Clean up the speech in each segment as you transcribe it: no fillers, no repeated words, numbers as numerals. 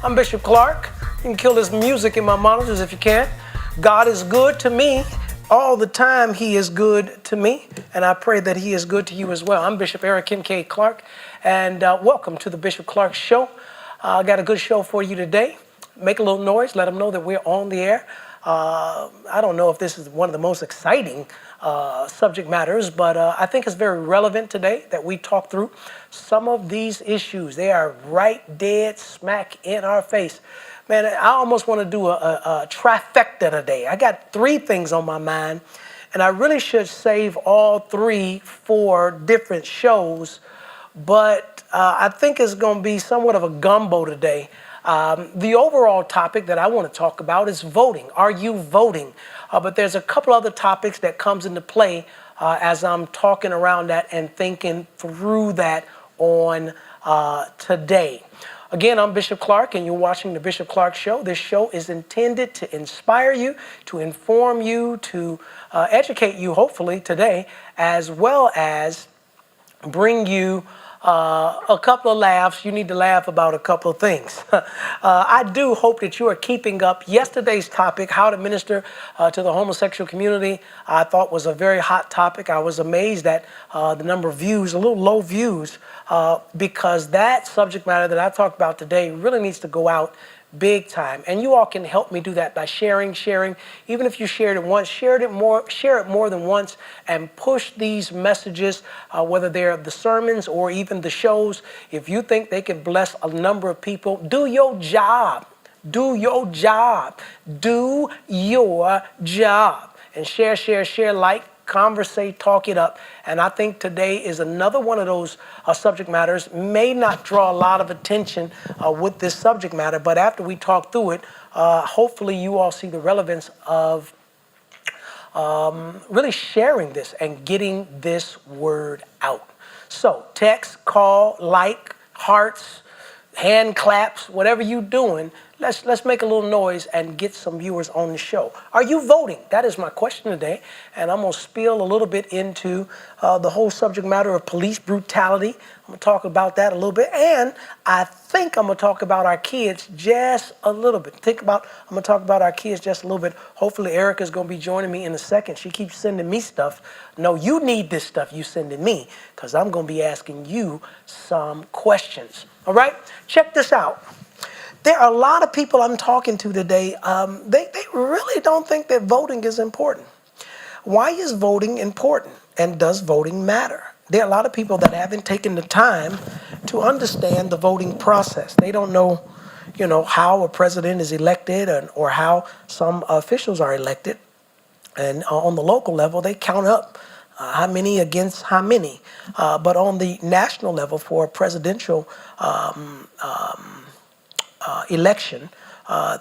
I'm Bishop Clark. You can kill this music in my monitors if you can. God is good to me. All the time he is good to me, and I pray that he is good to you as well. I'm Bishop Eric Kincaid Clark, and welcome to the Bishop Clark Show. I got a good show for you today. Make a little noise, let them know that we're on the air. I don't know if this is one of the most exciting subject matters, but I think it's very relevant today that we talk through some of these issues. They are right dead smack in our face. Man, I almost want to do a trifecta today. I got three things on my mind, and I really should save all three for different shows, but I think it's going to be somewhat of a gumbo today. The overall topic that I want to talk about is voting. Are you voting? But there's a couple other topics that comes into play as I'm talking around that and thinking through that on today. Again, I'm Bishop Clark, and you're watching the Bishop Clark Show. This show is intended to inspire you, to inform you, to educate you, hopefully, today, as well as bring you a couple of laughs. You need to laugh about a couple of things. I do hope that you are keeping up. Yesterday's topic, how to minister to the homosexual community, I thought was a very hot topic. I was amazed at the number of views, a little low views, because that subject matter that I talked about today really needs to go out big time. And you all can help me do that by sharing. Even if you shared it once, share it more than once, and push these messages, whether they're the sermons or even the shows. If you think they can bless a number of people, do your job. Do your job. Do your job. And share, like, conversate, talk it up. And I think today is another one of those subject matters. May not draw a lot of attention with this subject matter, but after we talk through it, hopefully you all see the relevance of really sharing this and getting this word out. So text, call, like, hearts, hand claps, whatever you're doing, let's make a little noise and get some viewers on the show. Are you voting? That is my question today, and I'm going to spill a little bit into the whole subject matter of police brutality. I'm going to talk about that a little bit, and I think I'm going to talk about our kids just a little bit. I'm going to talk about our kids just a little bit. Hopefully Erica's going to be joining me in a second. She keeps sending me stuff. No, you need this stuff you sending me, because I'm going to be asking you some questions. All right? Check this out. There are a lot of people I'm talking to today, they really don't think that voting is important. Why is voting important? And does voting matter? There are a lot of people that haven't taken the time to understand the voting process. They don't know, how a president is elected or how some officials are elected. And on the local level, they count up how many against how many. But on the national level for a presidential election,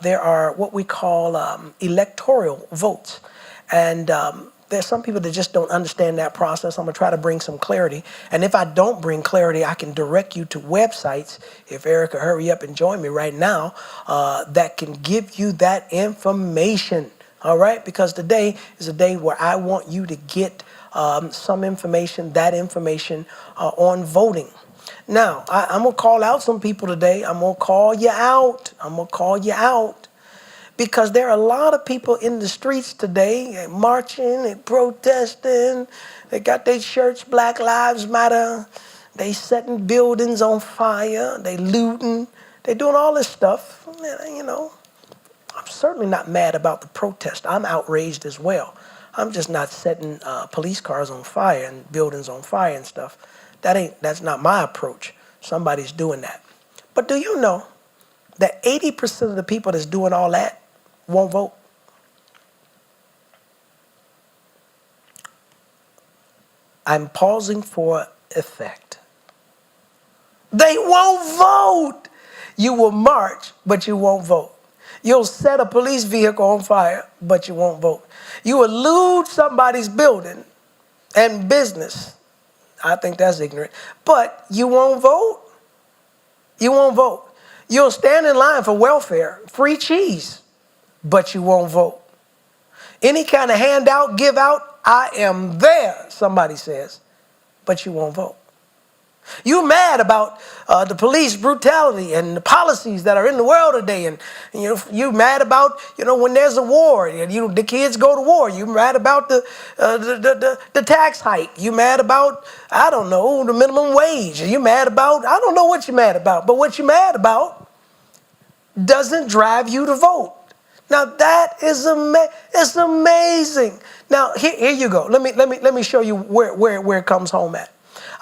there are what we call electoral votes. And there's some people that just don't understand that process. I'm going to try to bring some clarity. And if I don't bring clarity, I can direct you to websites, if Erica hurry up and join me right now, that can give you that information. All right? Because today is a day where I want you to get some information, that information on voting. Now, I'm going to call out some people today. I'm going to call you out. Because there are a lot of people in the streets today marching and protesting. They got their shirts, Black Lives Matter. They setting buildings on fire. They looting. They doing all this stuff. I'm certainly not mad about the protest. I'm outraged as well. I'm just not setting police cars on fire and buildings on fire and stuff. That's not my approach. Somebody's doing that. But do you know that 80% of the people that's doing all that won't vote? I'm pausing for effect. They won't vote. You will march, but you won't vote. You'll set a police vehicle on fire, but you won't vote. You will loot somebody's building and business. I think that's ignorant. But you won't vote. You won't vote. You'll stand in line for welfare, free cheese, but you won't vote. Any kind of handout, give out, I am there, somebody says, but you won't vote. You mad about the police brutality and the policies that are in the world today, and you mad about when there's a war and the kids go to war. You mad about the tax hike. You mad about, I don't know, the minimum wage. You mad about, I don't know what you're mad about, but what you're mad about doesn't drive you to vote. Now that is it's amazing. Now here you go. Let me show you where it comes home at.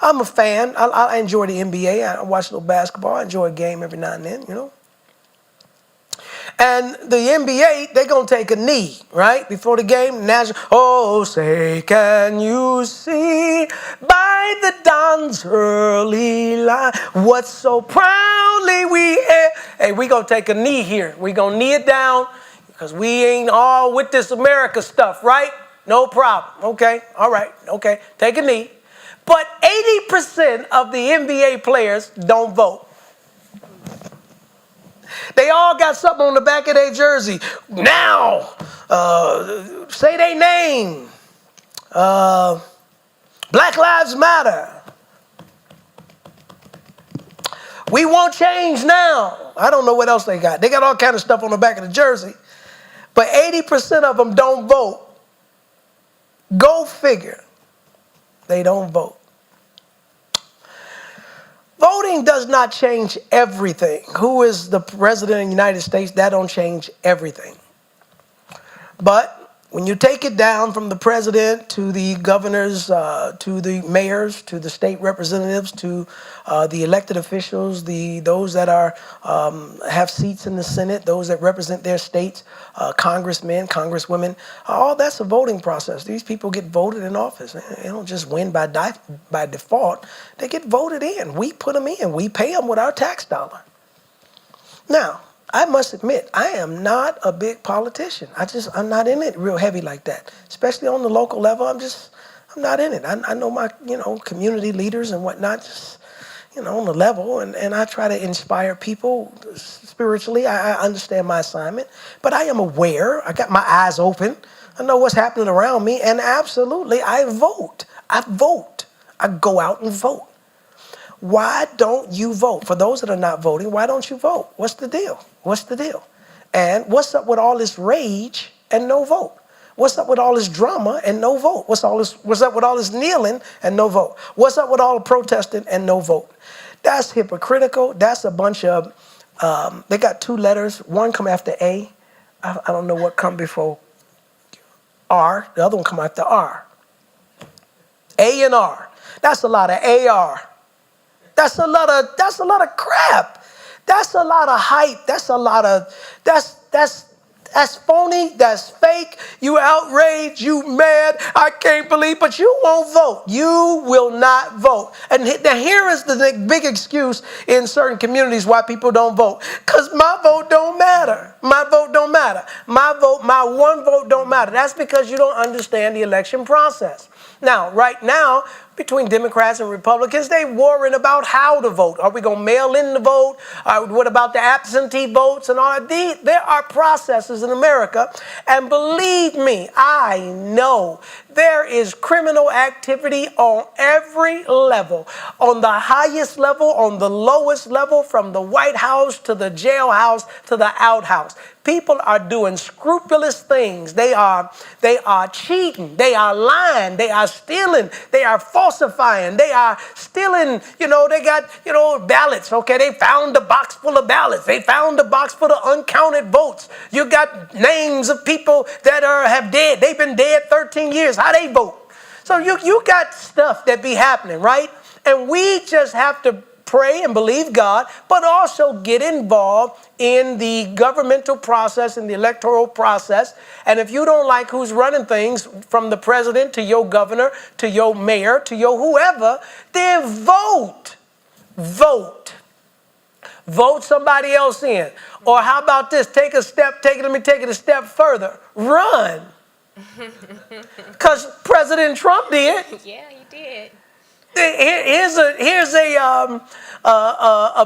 I'm a fan. I enjoy the NBA. I watch a little basketball. I enjoy a game every now and then. And the NBA, they're going to take a knee, right? Before the game, national. Oh, say, can you see by the dawn's early light what so proudly we have? Hey, we're going to take a knee here. We're going to knee it down because we ain't all with this America stuff, right? No problem. Okay. All right. Okay. Take a knee. But 80% of the NBA players don't vote. They all got something on the back of their jersey. Now, say their name. Black Lives Matter. We want change now. I don't know what else they got. They got all kind of stuff on the back of the jersey. But 80% of them don't vote. Go figure. They don't vote. Voting does not change everything. Who is the president of the United States? That don't change everything. But when you take it down from the president to the governors, to the mayors, to the state representatives, to the elected officials, those that have seats in the Senate, those that represent their states, congressmen, congresswomen, all that's a voting process. These people get voted in office. They don't just win by default. They get voted in. We put them in. We pay them with our tax dollar. Now, I must admit, I am not a big politician. I'm not in it real heavy like that, especially on the local level. I'm not in it. I know my, community leaders and whatnot, just, on the level, and I try to inspire people spiritually. I understand my assignment, but I am aware. I got my eyes open. I know what's happening around me, and absolutely, I vote. I vote. I go out and vote. Why don't you vote? For those that are not voting, why don't you vote? What's the deal? What's the deal? And what's up with all this rage and no vote? What's up with all this drama and no vote? What's up with all this kneeling and no vote? What's up with all the protesting and no vote? That's hypocritical. That's a bunch of, they got two letters. One come after A. I don't know what come before R. The other one come after R. A and R. That's a lot of AR. That's a lot of crap. That's a lot of hype. That's phony. That's fake. You outraged. You mad. I can't believe, but you won't vote. You will not vote. And here is the big excuse in certain communities why people don't vote. Because my vote don't matter. My vote don't matter. My one vote don't matter. That's because you don't understand the election process. Now, right now, between Democrats and Republicans, they worrying about how to vote. Are we going to mail in the vote? What about the absentee votes and all that? There are processes in America, and believe me, I know there is criminal activity on every level, on the highest level, on the lowest level, from the White House to the jailhouse to the outhouse. People are doing scrupulous things. They are cheating. They are lying. They are stealing. They are falsifying. They are stealing. They got, ballots. Okay, they found a box full of ballots. They found a box full of uncounted votes. You got names of people that have dead. They've been dead 13 years. How they vote? So you got stuff that be happening, right? And we just have to pray and believe God, but also get involved in the governmental process and the electoral process. And if you don't like who's running things, from the president to your governor to your mayor to your whoever, then vote. Vote. Vote somebody else in. Or how about this? Let me take it a step further. Run. Because President Trump did. Yeah, he did. Here's a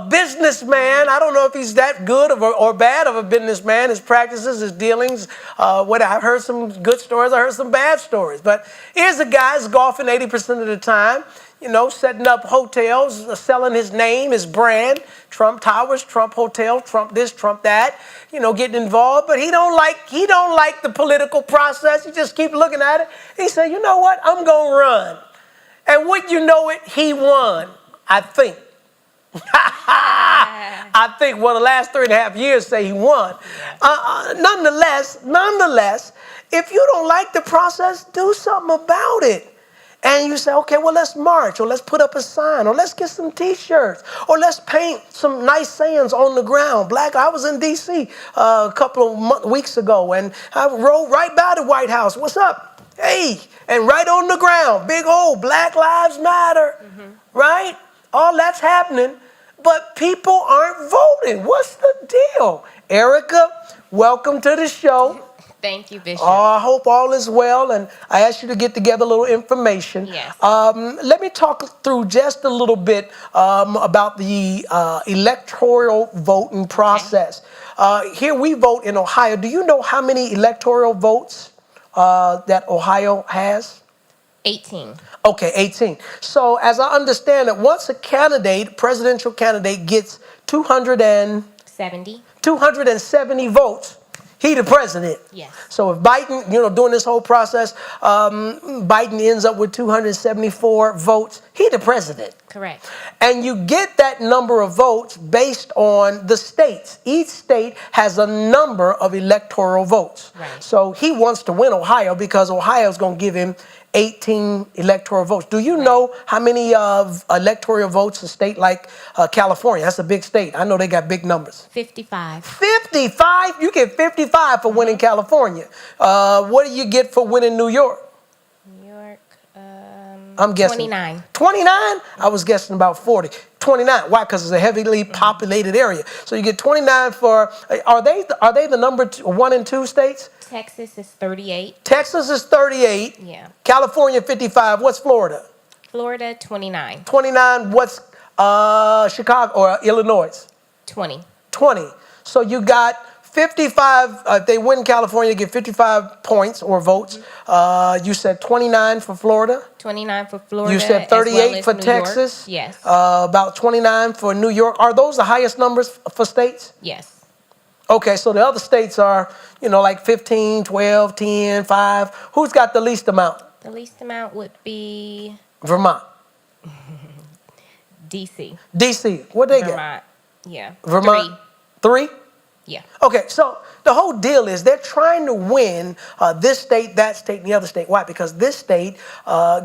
businessman. I don't know if he's that good or bad of a businessman. His practices, his dealings. I've heard some good stories. I heard some bad stories. But here's a guy who's golfing 80% of the time. setting up hotels, selling his name, his brand, Trump Towers, Trump Hotel, Trump this, Trump that, getting involved. But he don't like the political process. He just keep looking at it. He said, you know what? I'm going to run. And wouldn't you know it, he won, I think. I think, the last 3.5 years say he won. Nonetheless, if you don't like the process, do something about it. And you say, okay, well, let's march, or let's put up a sign, or let's get some T-shirts, or let's paint some nice sayings on the ground. I was in D.C. A couple of weeks ago, and I rode right by the White House. What's up? Hey, and right on the ground, big old Black Lives Matter, right? All that's happening, but people aren't voting. What's the deal? Erica, welcome to the show. Thank you, Bishop. I hope all is well, and I asked you to get together a little information. Yes. Let me talk through just a little bit about the electoral voting process. Okay. Here we vote in Ohio. Do you know how many electoral votes that Ohio has? 18. Okay, 18. So as I understand it, once a presidential candidate gets 270 votes, he the president. Yes. So if Biden, during this whole process, Biden ends up with 274 votes, he the president. Correct. And you get that number of votes based on the states. Each state has a number of electoral votes. Right. So he wants to win Ohio because Ohio's going to give him 18 electoral votes. Do you know how many electoral votes a state like California? That's a big state. I know they got big numbers. 55. 55? You get 55 for winning California. What do you get for winning New York? New York, I'm guessing 29. 29? I was guessing about 40. 29. Why? Because it's a heavily populated area. So you get 29 for. Are they the number 1 and 2 states? Texas is 38. Texas is 38. Yeah. California 55. What's Florida? Florida 29. 29. What's Chicago or Illinois? 20. 20. So you got 55. If they win California, get 55 points or votes. You said 29 for Florida. 29 for Florida. You said 38 for Texas. Yes. About 29 for New York. Are those the highest numbers for states? Yes. Okay, so the other states are, like 15, 12, 10, 5. Who's got the least amount? The least amount would be Vermont. D.C. D.C. What they Vermont. Yeah. Vermont. 3? Yeah. Okay, so the whole deal is they're trying to win this state, that state, and the other state. Why? Because this state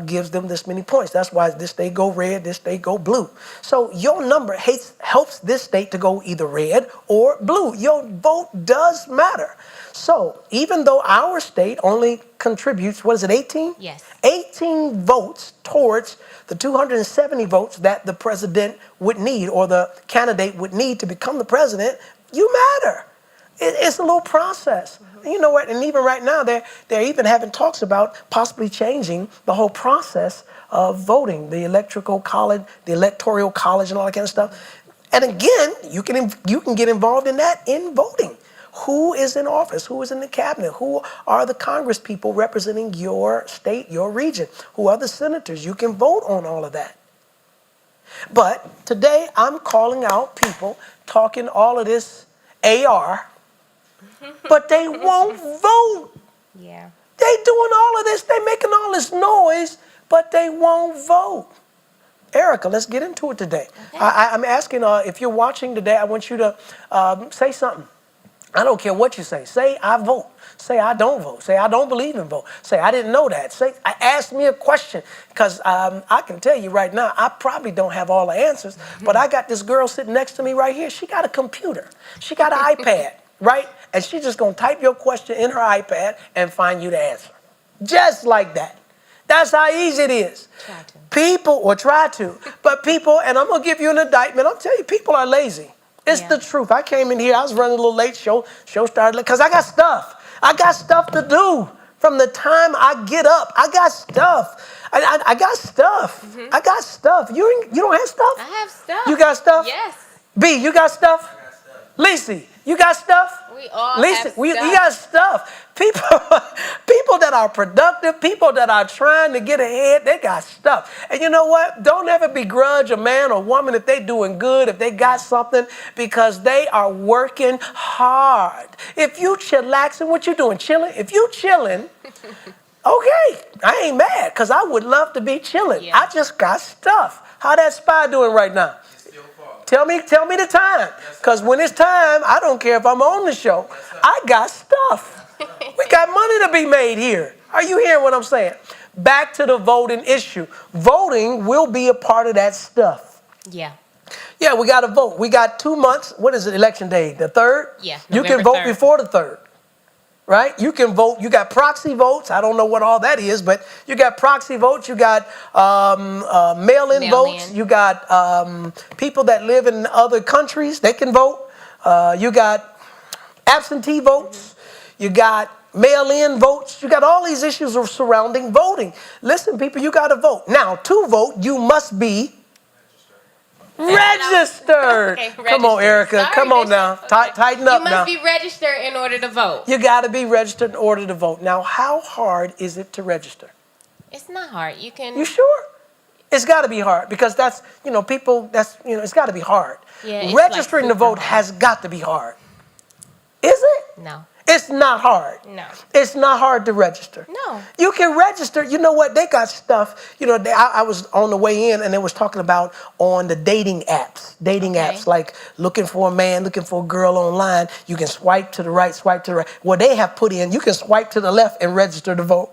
gives them this many points. That's why this state go red, this state go blue. So your number helps this state to go either red or blue. Your vote does matter. So even though our state only contributes, 18? Yes. 18 votes towards the 270 votes that the president would need or the candidate would need to become the president, you matter. It's a little process. And you know what? And even right now, they're even having talks about possibly changing the whole process of voting, the electoral college, and all that kind of stuff. And again, you can get involved in that in voting. Who is in office? Who is in the cabinet? Who are the Congress people representing your state, your region? Who are the senators? You can vote on all of that. But today I'm calling out people talking all of this AR, but they won't vote. Yeah. They doing all of this. They making all this noise, but they won't vote. Erica, let's get into it today. Okay. I'm asking if you're watching today, I want you to say something. I don't care what you say. Say, I vote. Say, I don't vote. Say, I don't believe in vote. Say, I didn't know that. Say, ask me a question. Because I can tell you right now, I probably don't have all the answers. But I got this girl sitting next to me right here. She got a computer. She got an iPad, right? And she's just going to type your question in her iPad and find you the answer. Just like that. That's how easy it is. Try to. People, or try to. But people, and I'm going to give you an indictment. I'll tell you, people are lazy. It's the truth. I came in here, I was running a little late, show started late, because I got stuff. I got stuff to do from the time I get up. I got stuff. I got stuff. Mm-hmm. I got stuff. You don't have stuff? I have stuff. You got stuff? Yes. B, you got stuff? I got stuff. Lacey, You got stuff? We all Listen, have you stuff. got stuff. People that are productive, people that are trying to get ahead, they got stuff. And you know what? Don't ever begrudge a man or woman if they doing good, if they got something, because they are working hard. If you chillaxing, what you doing? Chilling? If you chilling, okay, I ain't mad, because I would love to be chilling. Yeah. I just got stuff. How that spy doing right now? Tell me the time. Because when it's time, I don't care if I'm on the show. I got stuff. We got money to be made here. Are you hearing what I'm saying? Back to the voting issue. Voting will be a part of that stuff. Yeah. Yeah, we got to vote. We got 2 months. What is it, election day? The 3rd? Yeah, You can November vote 3rd. before the 3rd. Right? You can vote. You got proxy votes. I don't know what all that is, but you got proxy votes. You got mail-in votes. You got people that live in other countries. They can vote. You got absentee votes. You got mail-in votes. You got all these issues surrounding voting. Listen, people, you got to vote. Now, to vote, you must be registered. Okay, Come on, registered. Erica. Sorry, Come on Bishop. now. Okay. Tighten up You now. must be registered in order to vote. You got to be registered in order to vote. Now, how hard is it to register? It's not hard. You can. You sure? It's got to be hard because that's, people, it's got to be hard. Yeah, it's Registering like to vote super has got to be hard. Is it? No. It's not hard. No. It's not hard to register. No. You can register. You know what? They got stuff. I was on the way in and they was talking about on the dating apps. Apps like looking for a man, looking for a girl online. You can swipe to the right, swipe to the right. Well, they have put in, you can swipe to the left and register to vote.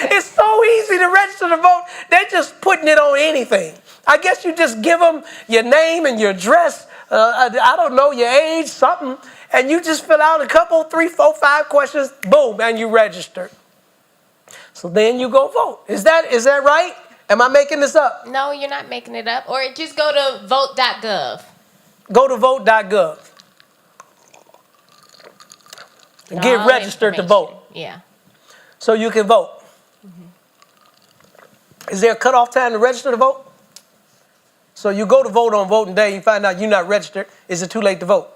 It's so easy to register to vote. They're just putting it on anything. I guess you just give them your name and your address, I don't know, your age, something, and you just fill out a couple, 3, 4, 5 questions, boom, and you register. So then you go vote. Is that right? Am I making this up? No, you're not making it up. Or just go to vote.gov. Go to vote.gov. And get All registered to information. vote. Yeah. So you can vote. Is there a cutoff time to register to vote? So you go to vote on voting day, you find out you're not registered. Is it too late to vote?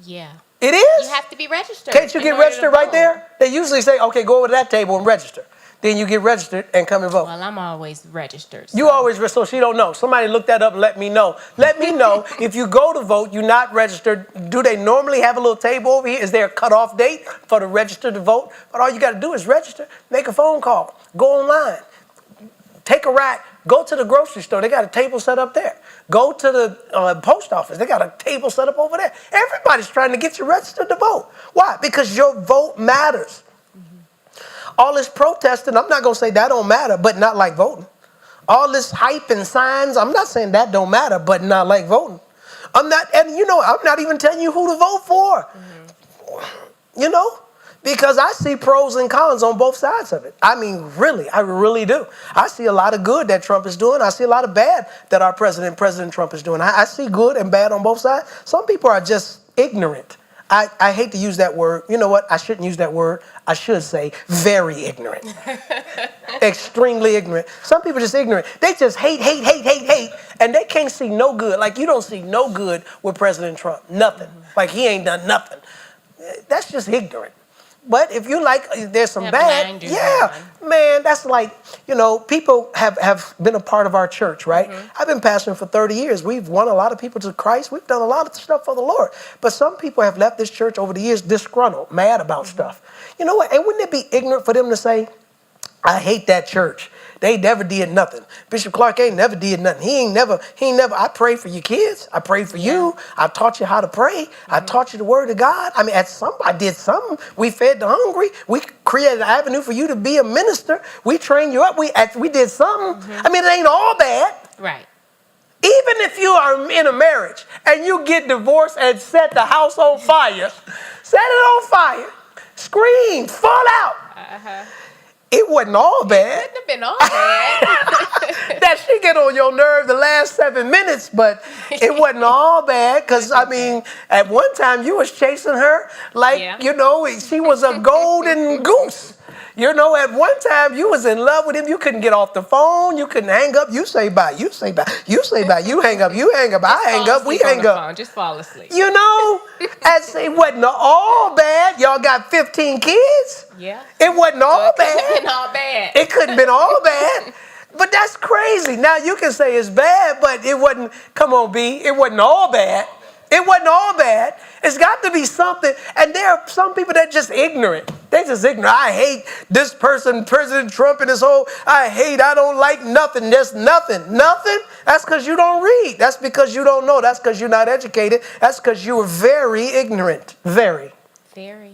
Yeah. It is? You have to be registered. Can't you in get order to registered right vote. there? They usually say, okay, go over to that table and register. Then you get registered and come and vote. Well, I'm always registered. You always, so she don't know. Somebody look that up and let me know. Let me know if you go to vote, you're not registered. Do they normally have a little table over here? Is there a cutoff date for the register to vote? But all you got to do is register, make a phone call, go online, take a ride, go to the grocery store. They got a table set up there. Go to the post office. They got a table set up over there. Everybody's trying to get you registered to vote. Why? Because your vote matters. All this protesting, I'm not going to say that don't matter, but not like voting. All this hype and signs, I'm not saying that don't matter, but not like voting. I'm not even telling you who to vote for. Because I see pros and cons on both sides of it. I mean, really, I really do. I see a lot of good that Trump is doing. I see a lot of bad that our President Trump is doing. I see good and bad on both sides. Some people are just ignorant. I hate to use that word. You know what? I shouldn't use that word. I should say very ignorant. Extremely ignorant. Some people just ignorant. They just hate, and they can't see no good. Like you don't see no good with President Trump. Nothing. Like he ain't done nothing. That's just ignorant. But if you like, there's some bad, man, that's like, people have been a part of our church, right? I've been pastoring for 30 years. We've won a lot of people to Christ. We've done a lot of stuff for the Lord. But some people have left this church over the years disgruntled, mad about stuff. You know what? And wouldn't it be ignorant for them to say, I hate that church. They never did nothing. Bishop Clark ain't never did nothing. He ain't never, I pray for your kids. I pray for you. I taught you how to pray. I taught you the word of God. I mean, I did something. We fed the hungry. We created an avenue for you to be a minister. We trained you up. We did something. I mean, it ain't all bad. Right. Even if you are in a marriage and you get divorced and set the house on fire, set it on fire, scream, fall out. It wasn't all bad. Couldn't have been all bad. That she get on your nerve the last 7 minutes, but it wasn't all bad because, I mean, at one time you was chasing her like, she was a golden goose. You know, at one time you was in love with him. You couldn't get off the phone. You couldn't hang up. You say bye. You say bye. You say bye. You hang up. You hang up. I hang up. We hang up. Just fall asleep. You know, it wasn't all bad. Y'all got 15 kids. Yeah. It wasn't all bad. It couldn't have been all bad. It couldn't have been all bad. But that's crazy. Now you can say it's bad, but it wasn't. Come on, B. It wasn't all bad. It wasn't all bad. It's got to be something. And there are some people that just ignorant. They just ignorant. I hate this person, President Trump, and this whole, I don't like nothing. There's nothing. Nothing? That's because you don't read. That's because you don't know. That's because you're not educated. That's because you were very ignorant. Very. Very.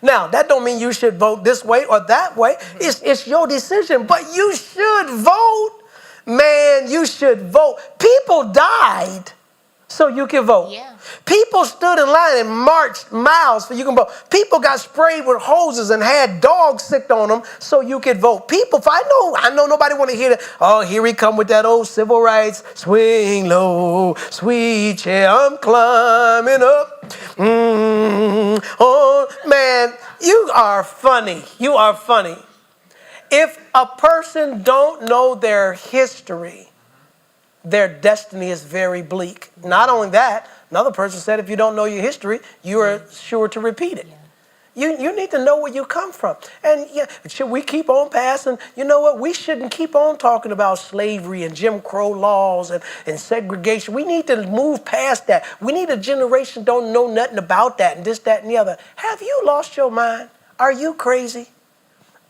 Now, that don't mean you should vote this way or that way. It's your decision, but you should vote. Man, you should vote. People died so you can vote. Yeah. People stood in line and marched miles so you can vote. People got sprayed with hoses and had dogs sicked on them so you could vote. People, I know nobody want to hear that. Oh, here we come with that old civil rights. Swing low, sweet chair, I'm climbing up. Oh, man, you are funny. You are funny. If a person don't know their history, their destiny is very bleak. Not only that, another person said if you don't know your history, you are sure to repeat it. Yeah. You need to know where you come from. And yeah, should we keep on passing? You know what? We shouldn't keep on talking about slavery and Jim Crow laws and segregation. We need to move past that. We need a generation don't know nothing about that and this, that, and the other. Have you lost your mind? Are you crazy?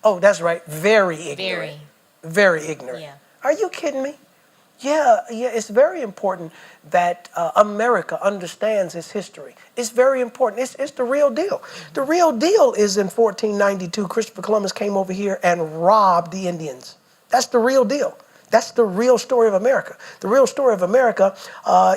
Oh, that's right. Very ignorant. Very ignorant. Yeah. Are you kidding me? Yeah, it's very important that America understands its history. It's very important. It's the real deal. The real deal is in 1492, Christopher Columbus came over here and robbed the Indians. That's the real deal. That's the real story of America. The real story of America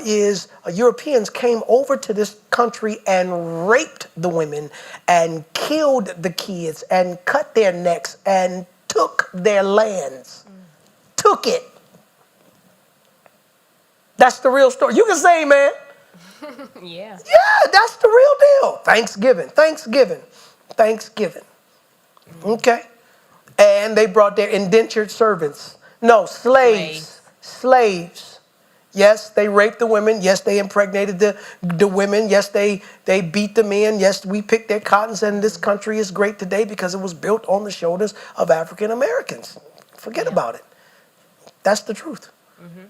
is Europeans came over to this country and raped the women and killed the kids and cut their necks and took their lands. Took it. That's the real story. You can say, man. Yeah. Yeah, that's the real deal. Thanksgiving. Okay. And they brought their indentured servants. No, slaves. Yes, they raped the women. Yes, they impregnated the women. Yes, they beat the men. Yes, we picked their cottons, and this country is great today because it was built on the shoulders of African Americans. Forget about it. That's the truth. Mm-hmm.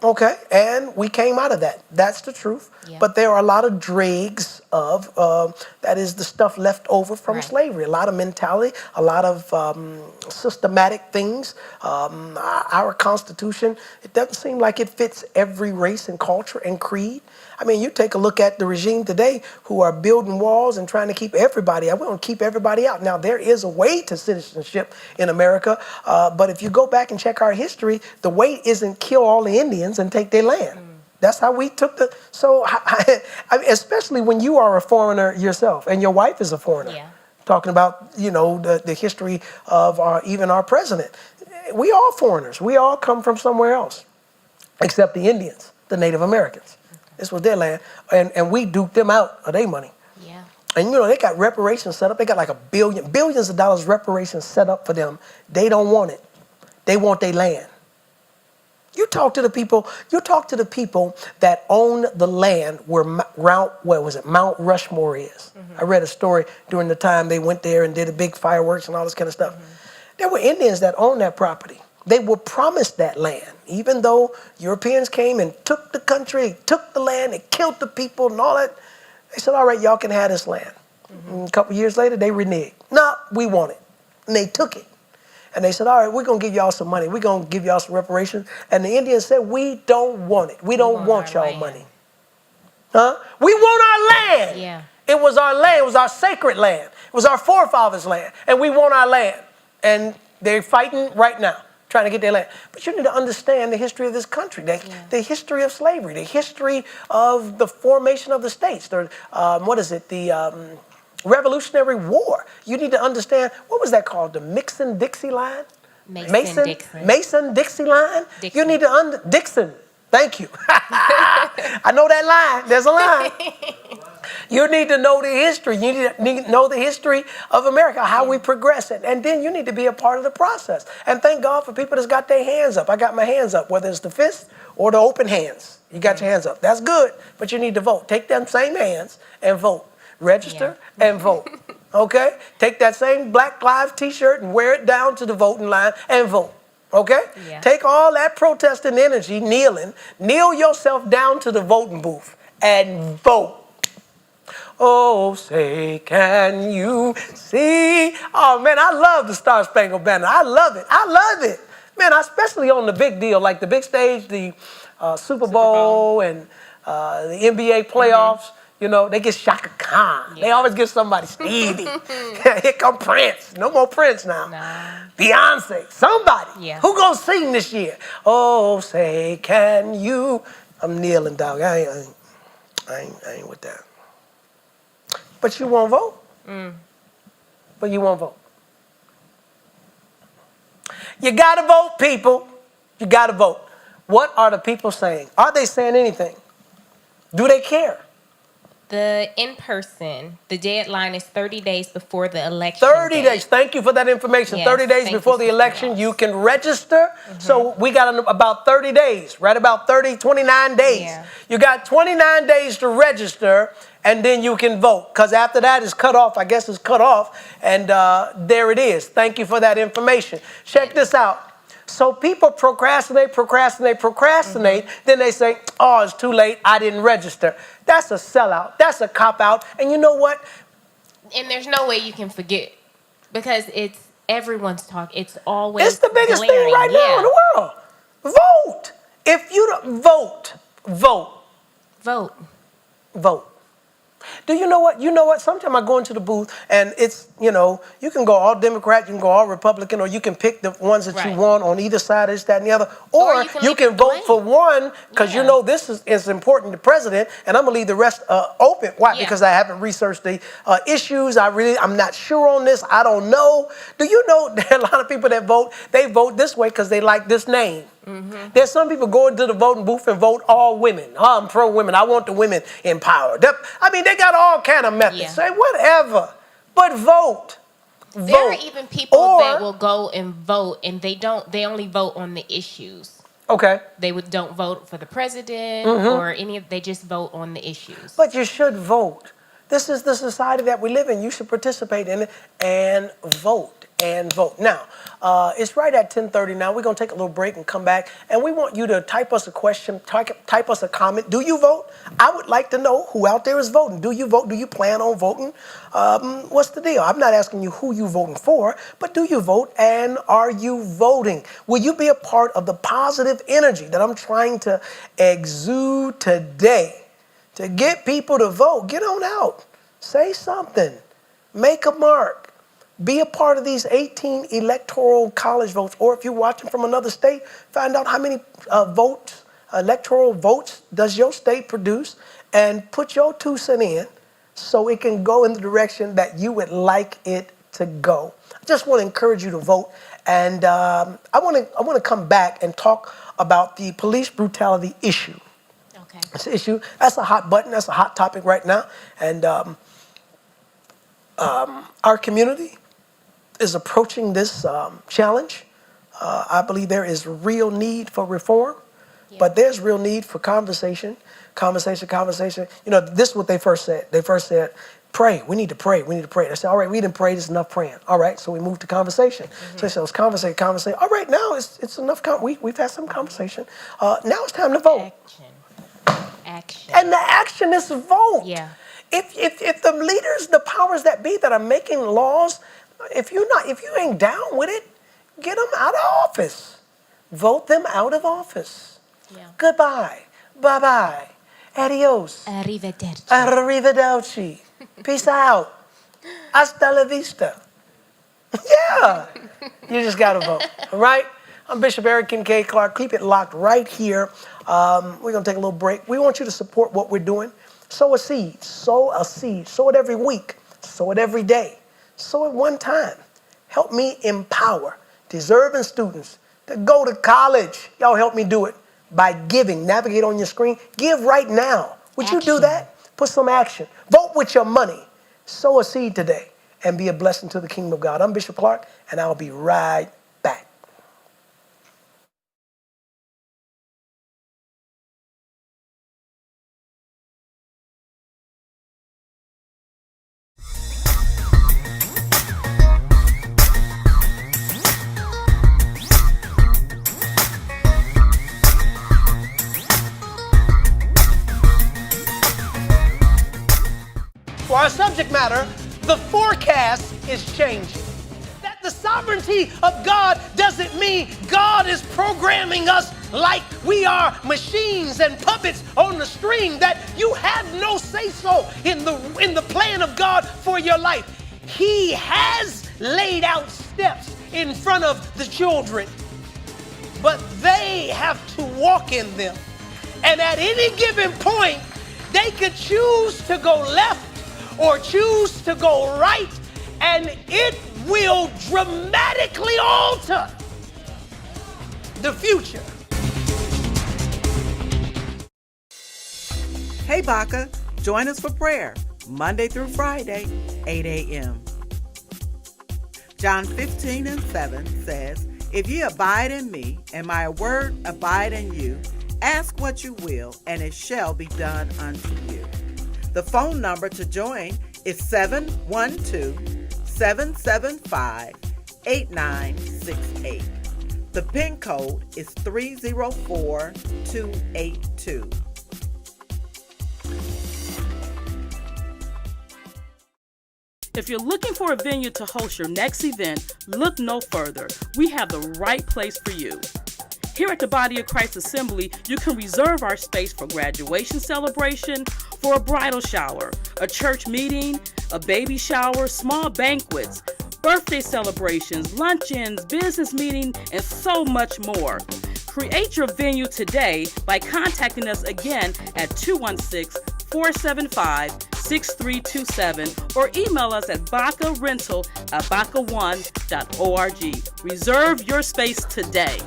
Okay, and we came out of that. That's the truth. Yeah. But there are a lot of dregs of, that is the stuff left over from slavery. A lot of mentality, a lot of systematic things. Our Constitution, it doesn't seem like it fits every race and culture and creed. I mean, you take a look at the regime today who are building walls and trying to keep everybody out. We don't keep everybody out. Now, there is a way to citizenship in America, but if you go back and check our history, the way isn't kill all the Indians and take their land. That's how we took so I mean, especially when you are a foreigner yourself and your wife is a foreigner. Yeah. Talking about, you know, the history of even our president. We all foreigners. We all come from somewhere else, except the Indians, the Native Americans. This was their land, and we duped them out of their money. Yeah. And you know, they got reparations set up. They got like billions of dollars reparations set up for them. They don't want it. They want their land. You talk to the people that own the land where Mount Rushmore is. Mm-hmm. I read a story during the time they went there and did a big fireworks and all this kind of stuff. Mm-hmm. There were Indians that owned that property. They were promised that land, even though Europeans came and took the country, took the land, and killed the people and all that. They said, all right, y'all can have this land. Mm-hmm. And a couple years later, they reneged. No, we want it. And they took it. And they said, all right, we're going to give y'all some money. We're going to give y'all some reparations. And the Indians said, we don't want it. We don't want y'all money. Huh? We want our land. Yeah. It was our land. It was our sacred land. It was our forefathers' land. And we want our land. And they're fighting right now, trying to get their land. But you need to understand the history of this country, the history of slavery, the history of the formation of the states. The Revolutionary War. You need to understand, what was that called? The Mason-Dixie line? Mason-Dixie line? Dixon. You need to Dixon. Thank you. I know that line. There's a line. You need to know the history. You need to know the history of America, how we progress it. And then you need to be a part of the process. And thank God for people that's got their hands up. I got my hands up, whether it's the fist or the open hands. You got your hands up. That's good, but you need to vote. Take them same hands and vote. Register and vote. Okay? Take that same Black Lives t-shirt and wear it down to the voting line and vote. Okay? Yeah. Take all that protesting energy, kneel yourself down to the voting booth and vote. Oh, say, can you see? Oh, man, I love the Star Spangled Banner. I love it. I love it. Man, especially on the big deal, like the big stage, the Super Bowl and the NBA playoffs. You know, they get Shaka Khan. They always get somebody, Stevie. Here come Prince. No more Prince now. Nah. Beyonce. Somebody. Yeah. Who gonna sing this year? Oh, say, can you? I'm kneeling, dog. I ain't with that. But you won't vote. But you won't vote. You gotta vote, people. You gotta vote. What are the people saying? Are they saying anything? Do they care? The in-person, the deadline is 30 days before the election. 30 date. days. Thank you for that information. Yes, 30 days thank before you, the Sister election, Ross. you can register. So we got about 30 days, right? About 29 days. Yeah. You got 29 days to register, and then you can vote. Because after that is cut off, I guess it's cut off. And there it is. Thank you for that information. Check this out. So people procrastinate. Then they say, oh, it's too late. I didn't register. That's a sellout. That's a cop-out. And you know what? And there's no way you can forget because it's everyone's talk. It's always It's the biggest thing glaring. right now in the world. Vote. If you don't vote. Vote. Do you know what? You know what? Sometimes I go into the booth and it's, you can go all Democrat, you can go all Republican, or you can pick the ones that you Right. want on either side of this, that, and the other. Or you you can can leave it vote blank. for one because you Yeah. know this is important to president, and I'm going to leave the rest open. Why? Yeah. Because I haven't researched the issues. I'm not sure on this. I don't know. Do you know there are a lot of people that vote, they vote this way because they like this name. There's some people going to the voting booth and vote all women. Oh, I'm pro-women. I want the women empowered. They got all kind of methods. Yeah. Say whatever, but vote. There are Vote. even people Or- that will go and vote, and they only vote on the issues. Okay, They don't vote for the president or any of. They just vote on the issues. but you should vote. This is the society that we live in. You should participate in it and vote. Now, it's right at 10:30 now. We're going to take a little break and come back. And we want you to type us a question, type us a comment. Do you vote? I would like to know who out there is voting. Do you vote? Do you plan on voting? What's the deal? I'm not asking you who you voting for, but do you vote and are you voting? Will you be a part of the positive energy that I'm trying to exude today to get people to vote? Get on out. Say something. Make a mark. Be a part of these 18 electoral college votes, or if you're watching from another state, find out how many electoral votes does your state produce, and put your 2 cents in so it can go in the direction that you would like it to go. I just want to encourage you to vote, and I want to come back and talk about the police brutality issue. Okay. It's an issue. That's a hot button. That's a hot topic right now, and our community is approaching this challenge. I believe there is real need for reform, but there's real need for conversation. Conversation. This is what they first said. They first said, pray. We need to pray. They said, all right, we didn't pray. There's enough praying. All right, so we moved to conversation. So they said, let's conversate. All right, now it's enough. We've had some conversation. Now it's time to vote. Action. And the action is vote. Yeah. If the leaders, the powers that be that are making laws, if you ain't down with it, get them out of office. Vote them out of office. Yeah. Goodbye. Bye-bye. Adios. Arrivederci. Arrivederci. Peace out. Hasta la vista. Yeah. You just got to vote. All right? I'm Bishop Eric Kincaid Clark. Keep it locked right here. We're going to take a little break. We want you to support what we're doing. Sow a seed. Sow a seed. Sow it every week. Sow it every day. Sow it one time. Help me empower deserving students to go to college. Y'all help me do it by giving. Navigate on your screen. Give right now. Would you do Action. that? Put some action. Vote with your money. Sow a seed today and be a blessing to the kingdom of God. I'm Bishop Clark, and I'll be right back. For our subject matter, the forecast is changing. That the sovereignty of God doesn't mean God is programming us like we are machines and puppets on the string, that you have no say-so in the plan of God for your life. He has laid out steps in front of the children, but they have to walk in them. And at any given point, they could choose to go left or choose to go right, and it will dramatically alter the future. Hey Baca, join us for prayer, Monday through Friday, 8 a.m. John 15:7 says, "If ye abide in me, and my word abide in you, ask what you will, and it shall be done unto you." The phone number to join is 712-775-8968. The PIN code is 304282. If you're looking for a venue to host your next event, look no further. We have the right place for you. Here at the Body of Christ Assembly, you can reserve our space for graduation celebration, for a bridal shower, a church meeting, a baby shower, small banquets, birthday celebrations, luncheons, business meeting, and so much more. Create your venue today by contacting us again at 216-475-6327 or email us at bacarental@baca1.org. Reserve your space today.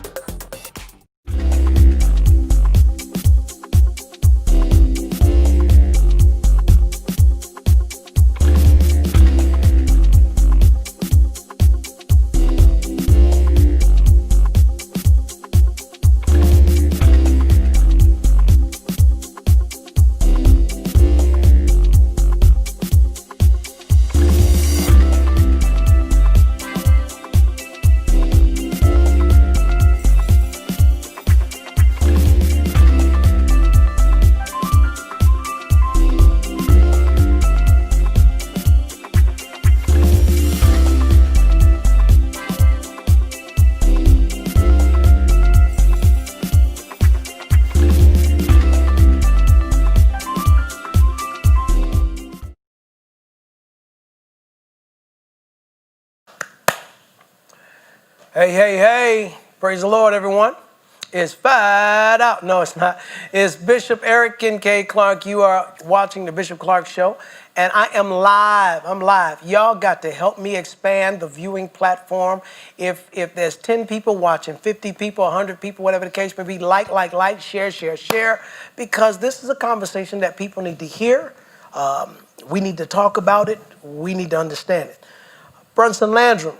Hey, hey, hey. Praise the Lord, everyone. It's Fired Out. No, it's not. It's Bishop Eric Kincaid Clark. You are watching the Bishop Clark Show, and I am live. I'm live. Y'all got to help me expand the viewing platform. If there's 10 people watching, 50 people, 100 people, whatever the case may be, like, share, because this is a conversation that people need to hear. We need to talk about it. We need to understand it. Brunson Landrum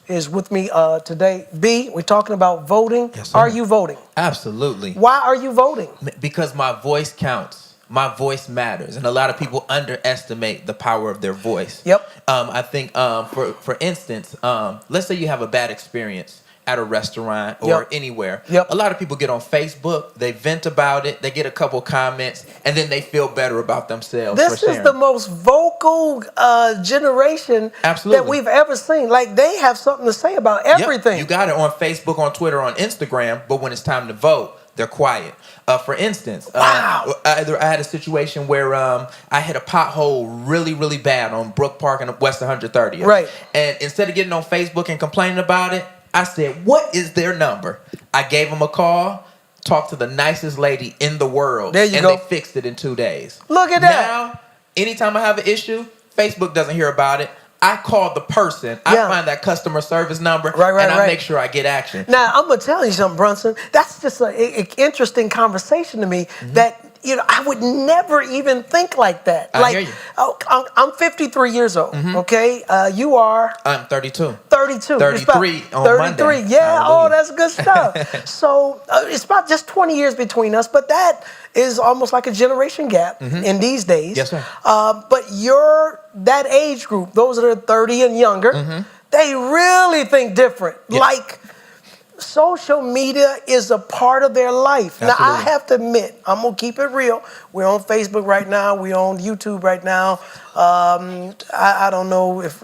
is with me today. B, we're talking about voting. Yes, sir. Are you voting? Absolutely. Why are you voting? Because my voice counts. My voice matters. And a lot of people underestimate the power of their voice. Yep. I think, for instance, let's say you have a bad experience at a restaurant or anywhere. Yep. A lot of people get on Facebook, they vent about it, they get a couple comments, and then they feel better about themselves. This is the most vocal generation Absolutely. that we've ever seen. Like, they have something to say about everything. Yep. You got it on Facebook, on Twitter, on Instagram, but when it's time to vote, they're quiet. For instance, Wow. I had a situation where I hit a pothole really, really bad on Brook Park and West 130th. Right. And instead of getting on Facebook and complaining about it, I said, what is their number? I gave them a call, talked to the nicest lady in the world. There you and go. they fixed it in 2 days. Look at that. Now, anytime I have an issue, Facebook doesn't hear about it. I call the person. I find that customer service number, and I make sure I get action. Now, I'm going to tell you something, Brunson. That's just an interesting conversation to me, that I would never even think like that. I hear you. I'm 53 years old. Okay, you are I'm 32. 32. 33 on 33. Monday. Yeah. Oh, Hallelujah. that's good stuff. So it's about just 20 years between us, but that is almost like a generation gap in these days. Yes, sir. But that age group, those that are 30 and younger, they really think different. Yeah. Like, social media is a part of their life. Now, I Absolutely. have to admit, I'm going to keep it real. We're on Facebook right now. We're on YouTube right now. I don't know if,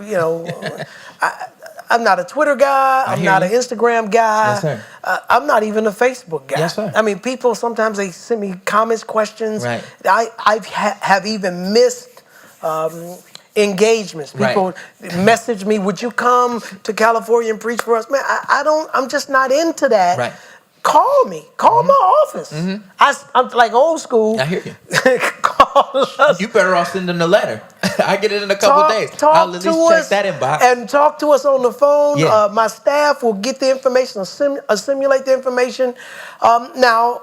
I'm not a Twitter guy. I'm hear not you. an Instagram guy. Yes, sir. I'm not even a Facebook guy. Yes, sir. I mean, people, sometimes they send me comments, questions. Right. I have even missed engagements. People message me, would you come to California and preach for us? Man, I'm just not into that. Right. Call me. Call my office. I'm like old school. I hear you. Call us. You better off sending a letter. I get it in a couple of days. I'll at least check that inbox. And talk to us on the phone. Yeah. My staff will get the information, assimilate the information. Now,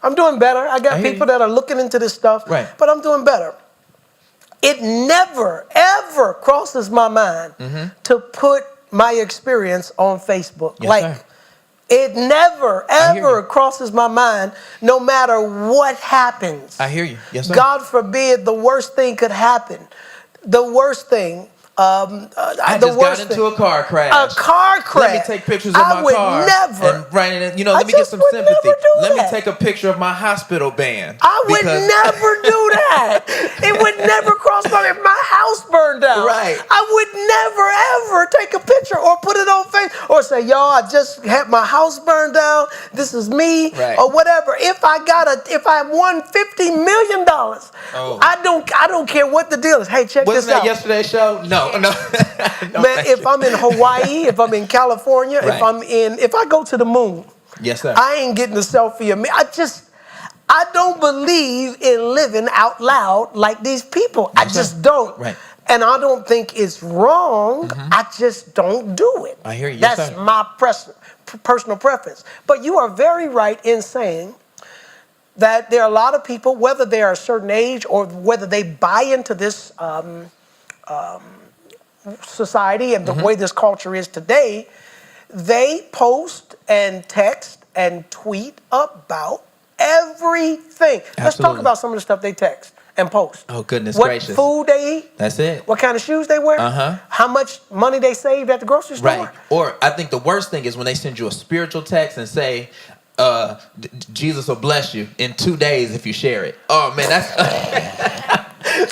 I'm doing better. I got I hear people you. that are looking into this stuff, Right. but I'm doing better. It never, ever crosses my mind to put my experience on Facebook. Yes, sir. It never, I hear ever you. crosses my mind, no matter what happens. I hear you. Yes, sir. God forbid the worst thing could happen. The worst thing. I just got into a car crash. A car crash. Let me take pictures of my I would car. never. And write it in, I let me get just some would sympathy. never do Let that. me take a picture of my hospital band. I would because- never do that. It would never cross my mind. If my house burned down, Right. I would never, ever take a picture or put it on Facebook or say, y'all, I just had my house burned down. This is me, Right. or whatever. If I won $50 million, Oh. I don't care what the deal is. Hey, check Wasn't this that out. yesterday's show? No. No, Man, thank if you. I'm in Hawaii, if I'm in California, Right. if I go to the moon, Yes, sir. I ain't getting a selfie of me. I don't believe in living out loud like these people. I Yes, sir. just don't. Right. And I don't think it's wrong. I just don't do it. I hear you. Yes, That's sir. my personal preference. But you are very right in saying that there are a lot of people, whether they are a certain age or whether they buy into this society and the way this culture is today, they post and text and tweet about everything. Let's talk Absolutely. about some of the stuff they text and post. Oh, goodness what gracious. food they eat, That's it. what kind of shoes they wear, how much money they saved at the grocery store. Right. Or I think the worst thing is when they send you a spiritual text and say, Jesus will bless you in 2 days if you share it. Oh, man, that's...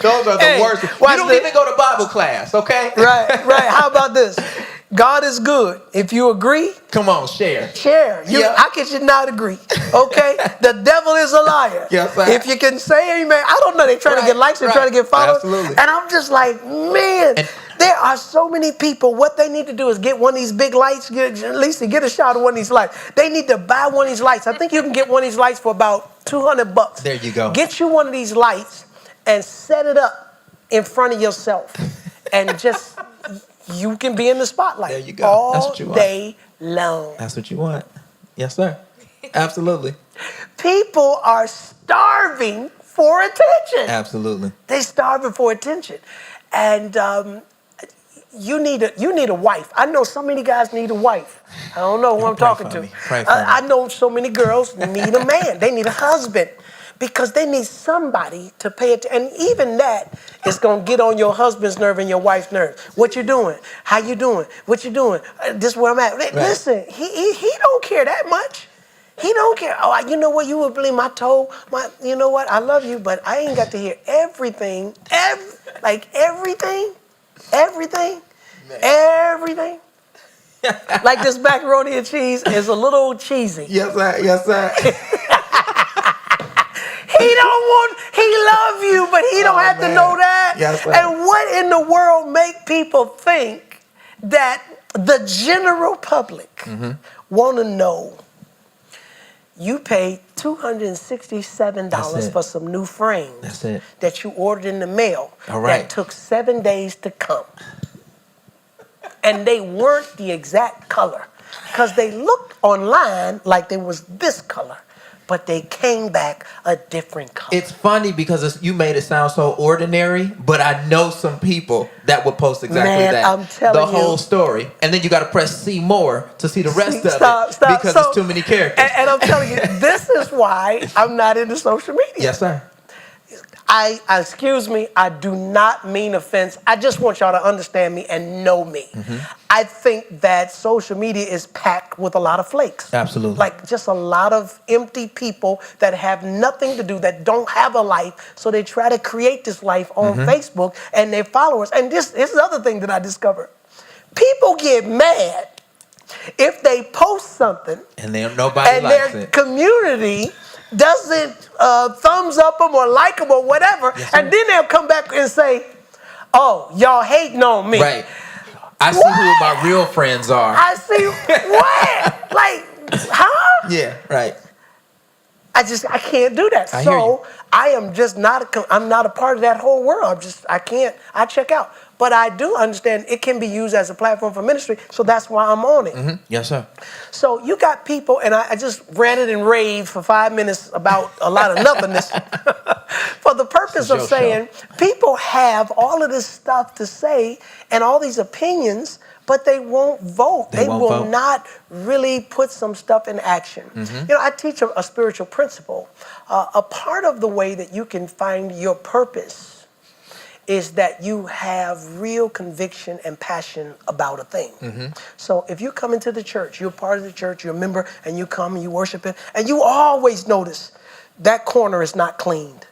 Those are the Hey, worst. You watch don't this. even go to Bible class, okay? Right. How about this? God is good. If you agree, Come on, share. share. Yeah. How could you not agree? Okay? The devil is a liar. Yes, sir. If you can say amen, I don't know. They try to Right, get likes, they try right. to get followers. Absolutely. And I'm just like, man, And- there are so many people. What they need to do is get one of these big lights, at least to get a shot of one of these lights. They need to buy one of these lights. I think you can get one of these lights for about $200. There you go. Get you one of these lights and set it up in front of yourself. And just, you can be in the spotlight. There you go. All That's what you want. day long. That's what you want. Yes, sir. Absolutely. People are starving for attention. Absolutely. They starving for attention, and you need a wife. I know so many guys need a wife. I don't know who I'm Pray talking for to. me. Pray for me. I know so many girls need a man. They need a husband because they need somebody to pay attention. And even that is gonna get on your husband's nerve and your wife's nerve. What you doing? How you doing? What you doing? This is where I'm at. Listen, he don't care that much. He don't care. Oh, you know what? You would believe my toe. You know what? I love you, but I ain't got to hear everything. Everything. Like this macaroni and cheese is a little cheesy. Yes, sir. Yes, sir. He love you, but he don't have to man. know that. Yes, sir. And what in the world make people think that the general public want to know? You paid $267 That's it. for some new frames That's it. that you ordered in the mail All right. that took 7 days to come. And they weren't the exact color because they looked online like they was this color. but they came back a different color. It's funny because you made it sound so ordinary, but I know some people that would post exactly Man, that. I'm telling the whole you. story. And then you got to press see more to see the rest of Stop, it stop. because So- it's too many characters. And I'm telling you, this is why I'm not into social media. Yes, sir. Excuse me, I do not mean offense. I just want y'all to understand me and know me. I think that social media is packed with a lot of flakes. Absolutely. Like just a lot of empty people that have nothing to do, that don't have a life. So they try to create this life on Facebook and their followers. And this is the other thing that I discovered. People get mad if they post something And then nobody and likes their it. community doesn't thumbs up them or like them or whatever, Yes, sir. and then they'll come back and say, "Oh, y'all hating on me." Right. I see who my real friends are. I see what? Like, huh? Yeah, right. I can't do that. I hear you. So I am just I'm not a part of that whole world. I check out. But I do understand it can be used as a platform for ministry, so that's why I'm on it. Yes, sir. So you got people, and I just ranted and raved for 5 minutes about a lot of nothingness for the purpose of your saying people have all of this stuff to say and all these opinions, but they won't vote. They won't will vote. not really put some stuff in action. You know, I teach a spiritual principle. A part of the way that you can find your purpose is that you have real conviction and passion about a thing. So if you come into the church, you're part of the church, you're a member, and you come and you worship it, and you always notice that corner is not cleaned.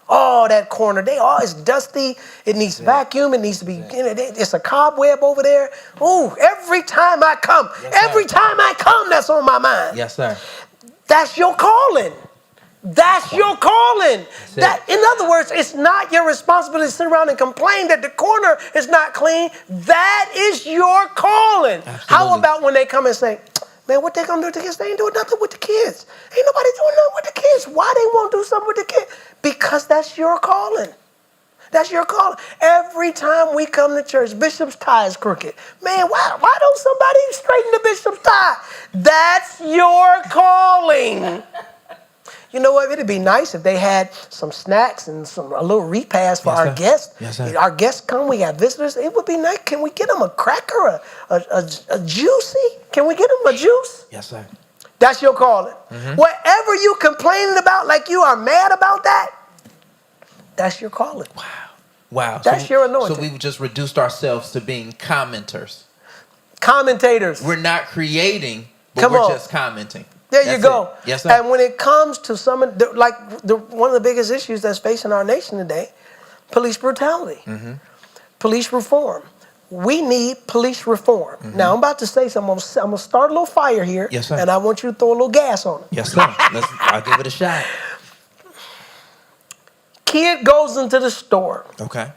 Oh, that corner, it's dusty, it needs vacuum, it needs to be, it's a cobweb over there. Ooh, every time I come, that's on my mind. Yes, sir. That's your calling. That's your calling. That's it. In other words, it's not your responsibility to sit around and complain that the corner is not clean. That is your calling. Absolutely. How about when they come and say, man, what they gonna do with the kids? They ain't doing nothing with the kids. Ain't nobody doing nothing with the kids. Why they won't do something with the kids? Because that's your calling. That's your calling. Every time we come to church, bishop's tie is crooked. Man, why don't somebody straighten the bishop's tie? That's your calling. You know what? It'd be nice if they had some snacks and a little repast for Yes, our sir. guests. Yes, sir. Our guests come, we got visitors. It would be nice. Can we get them a cracker, a juicy? Can we get them a juice? Yes, sir. That's your calling. Whatever you complaining about, like you are mad about that, that's your calling. Wow. That's your anointing. So we've just reduced ourselves to being commenters. Commentators. We're not creating, but Come we're on. just commenting. There you That's go. it. Yes, sir. And when it comes to one of the biggest issues that's facing our nation today, police brutality, police reform. We need police reform. Now, I'm about to say something. I'm going to start a little fire here. Yes, sir. And I want you to throw a little gas on it. Yes, sir. I'll give it a shot. Kid goes into the store. Okay.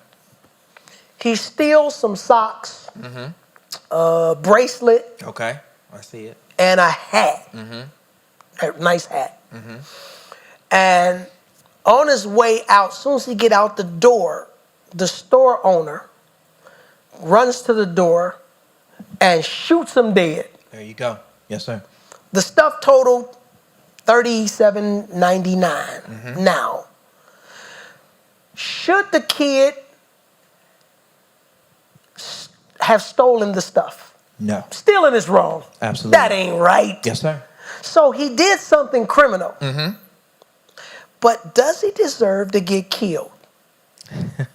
He steals some socks, a bracelet, Okay. I see it. and a hat. A nice hat. And on his way out, as soon as he get out the door, the store owner runs to the door and shoots him dead. There you go. Yes, sir. The stuff totaled $37.99. Now, should the kid have stolen the stuff? No. Stealing is wrong. Absolutely. That ain't right. Yes, sir. So he did something criminal. But does he deserve to get killed?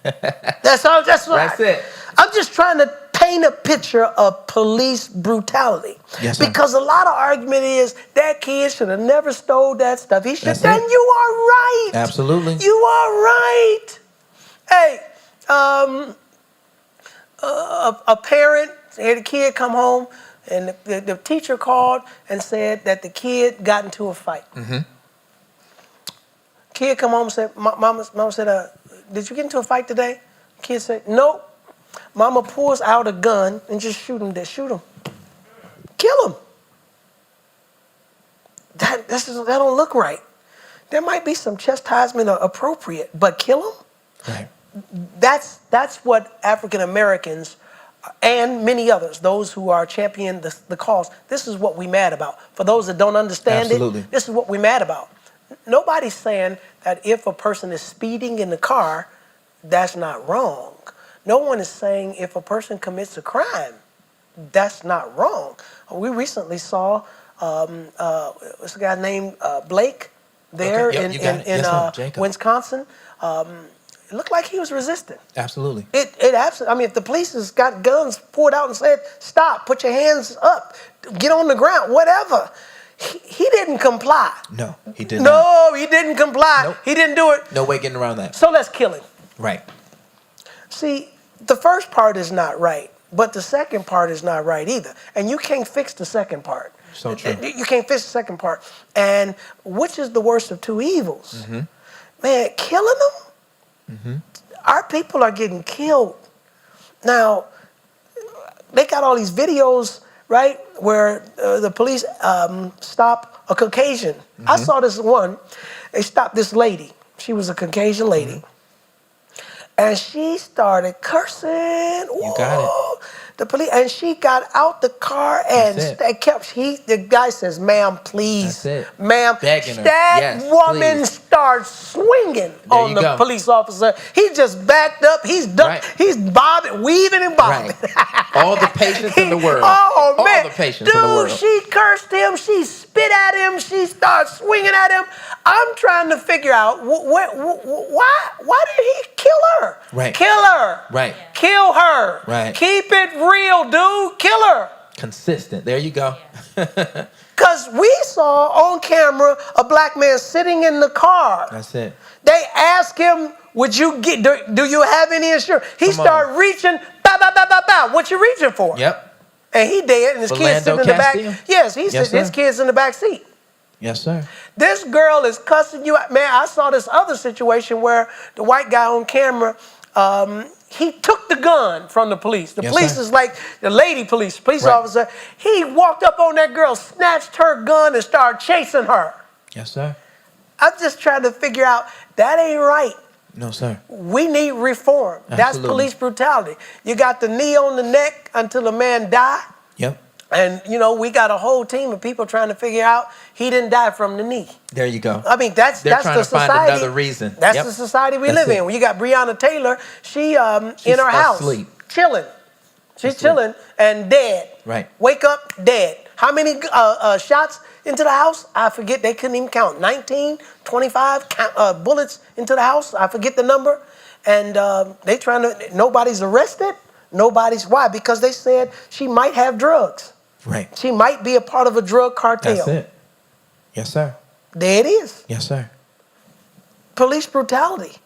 That's what That's it. I'm just trying to paint a picture of police brutality. Yes, sir. Because a lot of argument is that kid should have never stole that stuff. He should have That's done. it. You are right. Absolutely. You are right. Hey, a parent had a kid come home, and the teacher called and said that the kid got into a fight. Kid come home and said, Mama said, did you get into a fight today? Kid said, nope. Mama pulls out a gun and just shoot him. Shoot him. Kill him. That don't look right. There might be some chastisement appropriate, but kill him? Right. That's what African Americans and many others, those who are championing the cause. This is what we mad about. For those that don't understand Absolutely. it, this is what we mad about. Nobody's saying that if a person is speeding in the car, that's not wrong. No one is saying if a person commits a crime, that's not wrong. We recently saw what's the guy's name? Blake there Okay, yep, you got it. Yes, ma'am. Jacob. Wisconsin. It looked like he was resisting. Absolutely. It absolutely. I mean, if the police has got guns pulled out and said, "Stop! Put your hands up! Get on the ground!" Whatever. He didn't comply. No, he did not. No, he didn't comply. Nope. He didn't do it. No way getting around that. So let's kill him. Right. See, the first part is not right, but the second part is not right either. And you can't fix the second part. So true. You can't fix the second part. And which is the worst of two evils? Mm-hmm. Man, killing them? Mm-hmm. Our people are getting killed. Now, they got all these videos, right, where the police stop a Caucasian. I Mm-hmm. saw this one. They stopped this lady. She was a Caucasian lady. Mm-hmm. And she started cursing. You got it. The police, and she got out the car and That's it. the guy says, "Ma'am, please, That's it. ma'am." Begging her. That Yes, woman please. starts swinging on you the go. police officer. He just backed up. He's ducked. Right. He's bobbing, weaving and bobbing. Right. All the patience in the world. Oh, All man. the patience Dude, in the world. she cursed him. She spit at him. She started swinging at him. I'm trying to figure out why did he kill her? Right. Kill her. Right. Kill her. Right. Keep it real, dude. Kill her. Consistent. There you go. Because we saw on camera a black man sitting in the car. That's it. They asked him, "Would you get? Do you have any insurance?" He Come on. started reaching. Bow, bow, bow, bow, bow. What you reaching for? Yep. And he dead, and his kids sitting in the back. Castillo? Yes, he's Yes, sitting. His sir. kids in the back seat. Yes, sir. This girl is cussing you out. Man, I saw this other situation where the white guy on camera, he took the gun from the police. The Yes, police sir. is like the lady police Right. officer. He walked up on that girl, snatched her gun, and started chasing her. Yes, sir. I'm just trying to figure out, that ain't right. No, sir. We need reform. That's Absolutely. police brutality. You got the knee on the neck until a man die. Yep. And, you know, we got a whole team of people trying to figure out he didn't die from the knee. There you go. I mean, that's They're the trying to society. find another reason. That's Yep. the society we That's live it. in. When you got Breonna Taylor, she in She's her house, asleep. chilling. She's Asleep. chilling and dead. Right. Wake up, dead. How many shots into the house? I forget. They couldn't even count. 19, 25 bullets into the house. I forget the number. And they trying to. Nobody's arrested. Nobody's. Why? Because they said she might have drugs. Right. She might be a part of a drug cartel. That's it. Yes, sir. There it is. Yes, sir. Police brutality.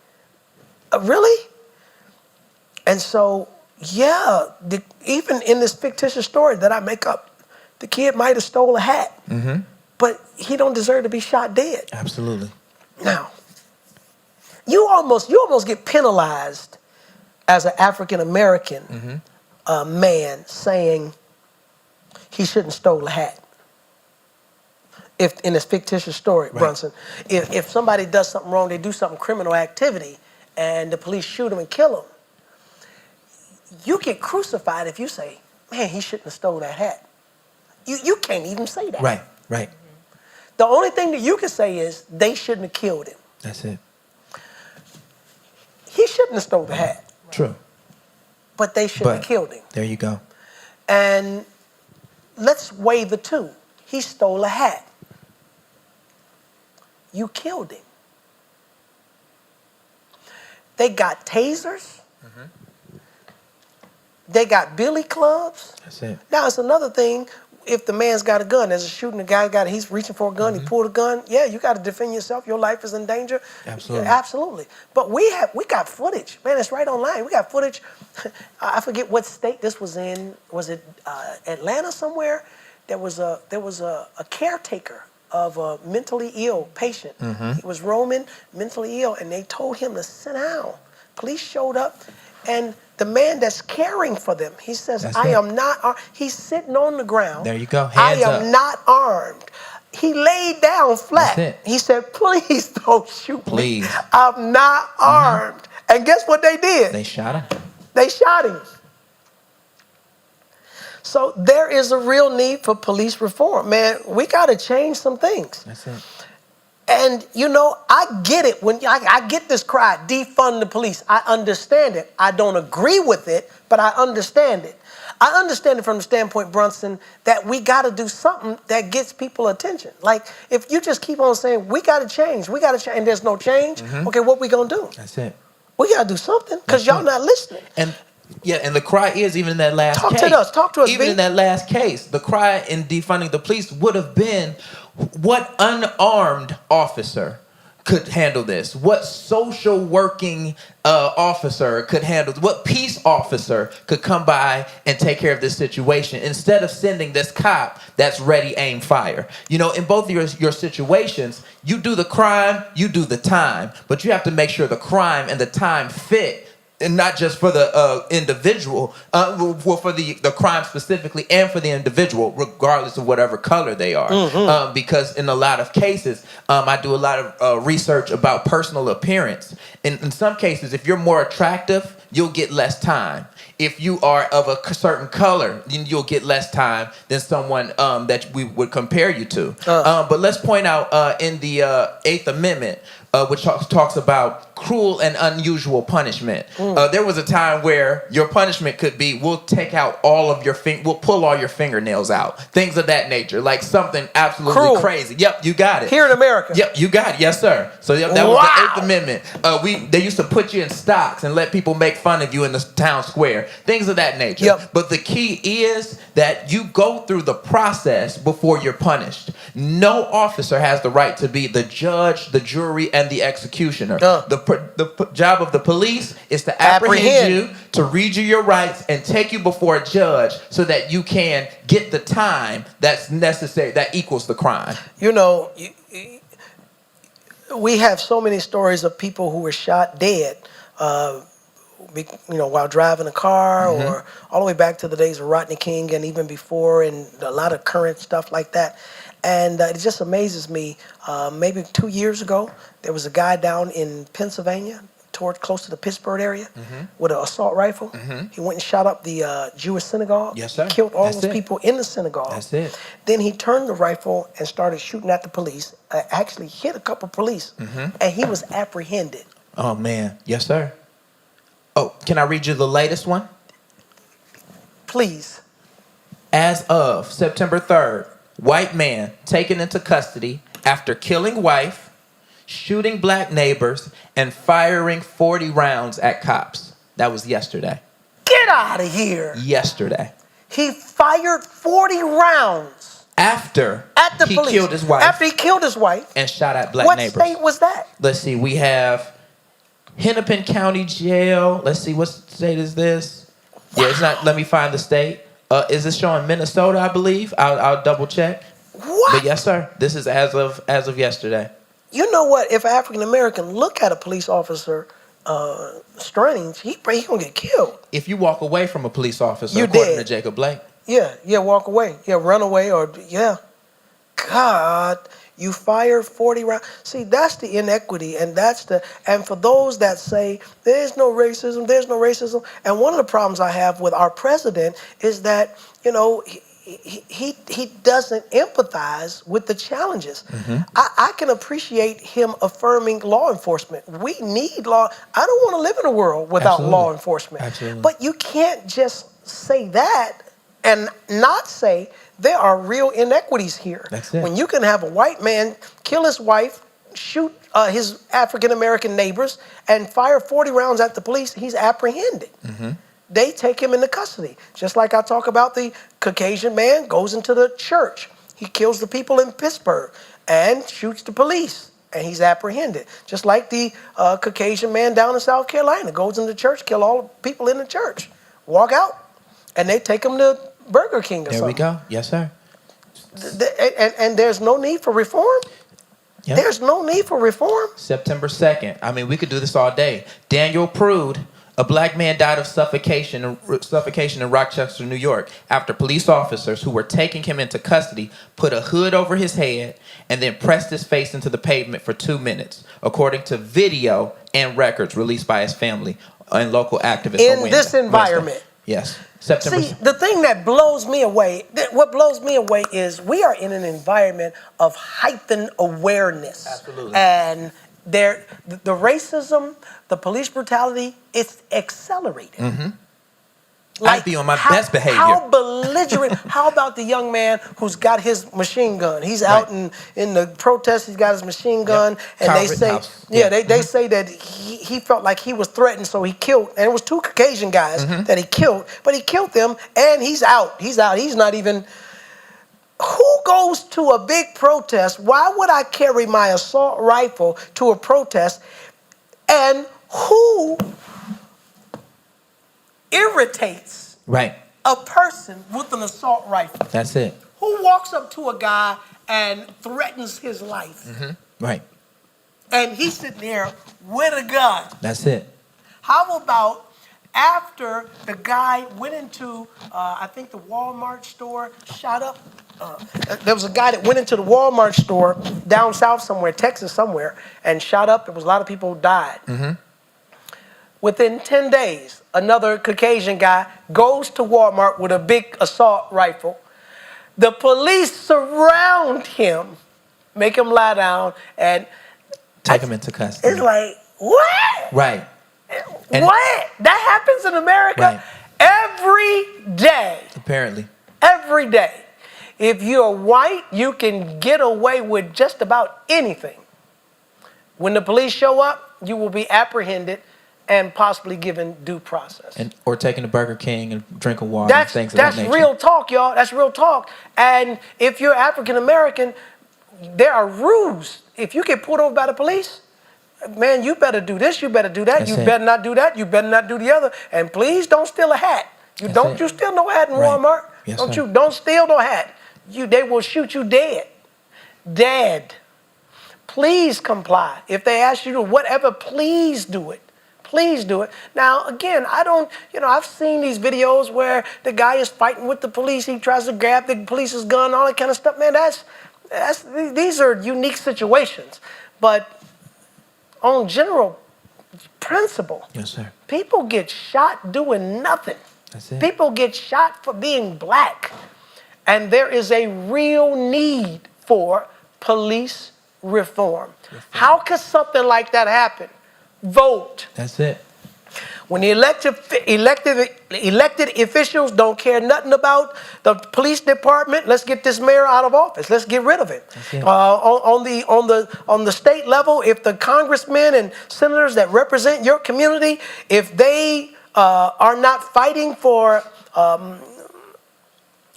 Really? And so, yeah, even in this fictitious story that I make up, the kid might have stole a hat, but he don't deserve to be shot dead. Absolutely. Now, you almost get penalized as an African American man saying he shouldn't have stole a hat. If in this fictitious story, Right. Brunson, if somebody does something wrong, they do something criminal activity, and the police shoot him and kill him, you get crucified if you say, "Man, he shouldn't have stole that hat." You can't even say that. Right. Right. The only thing that you can say is they shouldn't have killed him. That's it. He shouldn't have stole the hat, True. but they shouldn't have But killed him. there you go. And let's weigh the two. He stole a hat. You killed him. They got tasers. They got billy clubs. That's it. Now it's another thing if the man's got a gun. There's a shooting, the guy he's reaching for a gun, he pulled a gun. Yeah, you got to defend yourself. Your life is in danger. Absolutely. Yeah, absolutely. But we got footage. Man, it's right online. We got footage. I forget what state this was in. Was it Atlanta somewhere? There was a caretaker of a mentally ill patient. He was roaming, mentally ill, and they told him to sit down. Police showed up, and the man that's caring for them, he says, That's "I it. am not armed." He's sitting on the ground. There you go. I Hands am up. not armed. He laid down flat. That's it. He said, "Please don't shoot Please. me. I'm not armed." And guess what they did? They shot him. They shot him. So there is a real need for police reform, man. We got to change some things. That's it. And, you know, I get it. When I get this cry, defund the police. I understand it. I don't agree with it, but I understand it. I understand it from the standpoint, Brunson, that we got to do something that gets people attention. Like, if you just keep on saying, we got to change, and there's no change, okay, what we going to do? That's it. We got to do something because y'all not listening. And yeah, and the cry is even in that last Talk case. to us, Even B. in that last case, the cry in defunding the police would have been, what unarmed officer could handle this? What social working officer could handle? What peace officer could come by and take care of this situation instead of sending this cop that's ready, aim, fire? You know, in both of your situations, you do the crime, you do the time, but you have to make sure the crime and the time fit. And not just for the individual, well, for the crime specifically, and for the individual, regardless of whatever color they are. Because in a lot of cases, I do a lot of research about personal appearance. In some cases, if you're more attractive, you'll get less time. If you are of a certain color, then you'll get less time than someone that we would compare you to. But let's point out in the 8th Amendment, which talks about cruel and unusual punishment. There was a time where your punishment could be, we'll take out all of your we'll pull all your fingernails out. Things of that nature, like something absolutely Cruel. crazy. Yep, you got it. Here in America. Yep, you got it. Yes, sir. So yep, that was the 8th Amendment. They used to put you in stocks and let people make fun of you in the town square. Things of that nature. Yep. But the key is that you go through the process before you're punished. No officer has the right to be the judge, the jury, and the executioner. The job of the police is to apprehend you, to read you your rights, and take you before a judge so that you can get the time that's necessary, that equals the crime. You know, we have so many stories of people who were shot dead, while driving a car, or all the way back to the days of Rodney King and even before, and a lot of current stuff like that. And it just amazes me. Maybe 2 years ago, there was a guy down in Pennsylvania, close to the Pittsburgh area, with an assault rifle. He went and shot up the Jewish synagogue. Yes, sir. Killed all That's those it. people in the synagogue. That's it. Then he turned the rifle and started shooting at the police. Actually hit a couple police, and he was apprehended. Oh, man. Yes, sir. Oh, can I read you the latest one? Please. As of September 3rd, white man taken into custody after killing wife, shooting black neighbors, and firing 40 rounds at cops. That was yesterday. Get out of here. Yesterday. He fired 40 rounds After at the he police. killed his wife. After he killed his wife. And shot at black What neighbors. state was that? Let's see. We have Hennepin County Jail. Let's see. What state is this? Yeah, it's not. Let me find the state. Is this showing Minnesota, I believe? I'll double check. What? But yes, sir. This is as of yesterday. You know what? If an African American look at a police officer strange, he gonna get killed. If you walk away from a police officer, You according dead. to Jacob Blake. Yeah, walk away. Yeah, run away God, you fire 40 rounds. See, that's the inequity, and for those that say there's no racism, and one of the problems I have with our president is that, he doesn't empathize with the challenges. I can appreciate him affirming law enforcement. We need law. I don't want to live in a world without law enforcement. Absolutely. But you can't just say that and not say there are real inequities here. That's it. When you can have a white man kill his wife, shoot his African-American neighbors, and fire 40 rounds at the police, he's apprehended. They take him into custody. Just like I talk about the Caucasian man goes into the church. He kills the people in Pittsburgh and shoots the police, and he's apprehended. Just like the Caucasian man down in South Carolina goes into the church, kill all the people in the church, walk out, and they take him to Burger King or There something. we go. Yes, sir. And there's no need for reform? Yep. There's no need for reform? September 2nd. I mean, we could do this all day. Daniel Prude, a black man, died of suffocation in Rochester, New York, after police officers who were taking him into custody put a hood over his head and then pressed his face into the pavement for 2 minutes, according to video and records released by his family and local activists. In this environment. Yes. September. See, the thing that blows me away, what blows me away is we are in an environment of heightened awareness. Absolutely. And the racism, the police brutality, it's accelerating. I'd be on my best behavior. How belligerent. How about the young man who's got his machine gun? He's out in the protest. He's got his machine gun, and Kyle they say, Rittenhouse. they say that he felt like he was threatened, so he killed. And it was 2 Caucasian guys that he killed, but he killed them, and he's out. He's out. He's not even. Who goes to a big protest? Why would I carry my assault rifle to a protest? And who irritates a person with an assault rifle? That's it. Who walks up to a guy and threatens his life? Right. And he's sitting there with a gun. That's it. How about after the guy went into, I think the Walmart store, shot up? There was a guy that went into the Walmart store down south somewhere, Texas somewhere, and shot up. There was a lot of people who died. Within 10 days, another Caucasian guy goes to Walmart with a big assault rifle. The police surround him, make him lie down, and take him into custody. It's like, what? Right. And what? That happens in America every day. Apparently. Every day. If you're white, you can get away with just about anything. When the police show up, you will be apprehended and possibly given due process. Or taking to Burger King and drinking water and things of that nature. That's real talk, y'all. That's real talk. And if you're African American, there are rules. If you get pulled over by the police, man, you better do this, you better do that, That's you it. better not do that, you better not do the other. And please don't steal a hat. You steal no hat in Walmart. Yes, Don't steal no hat. They will shoot you dead. Dead. Please comply. If they ask you to whatever, please do it. Please do it. Now, again, I've seen these videos where the guy is fighting with the police. He tries to grab the police's gun, all that kind of stuff. Man, these are unique situations. But on general principle, yes, sir. People get shot doing nothing. That's it. People get shot for being black. And there is a real need for police reform. How could something like that happen? Vote. That's it. When the elected officials don't care nothing about the police department, let's get this mayor out of office. Let's get rid of it. On the state level, if the congressmen and senators that represent your community, if they are not fighting for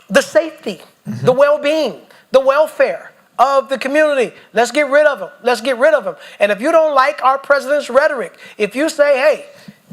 the safety, the well-being, the welfare of the community, let's get rid of them. Let's get rid of them. And if you don't like our president's rhetoric, if you say,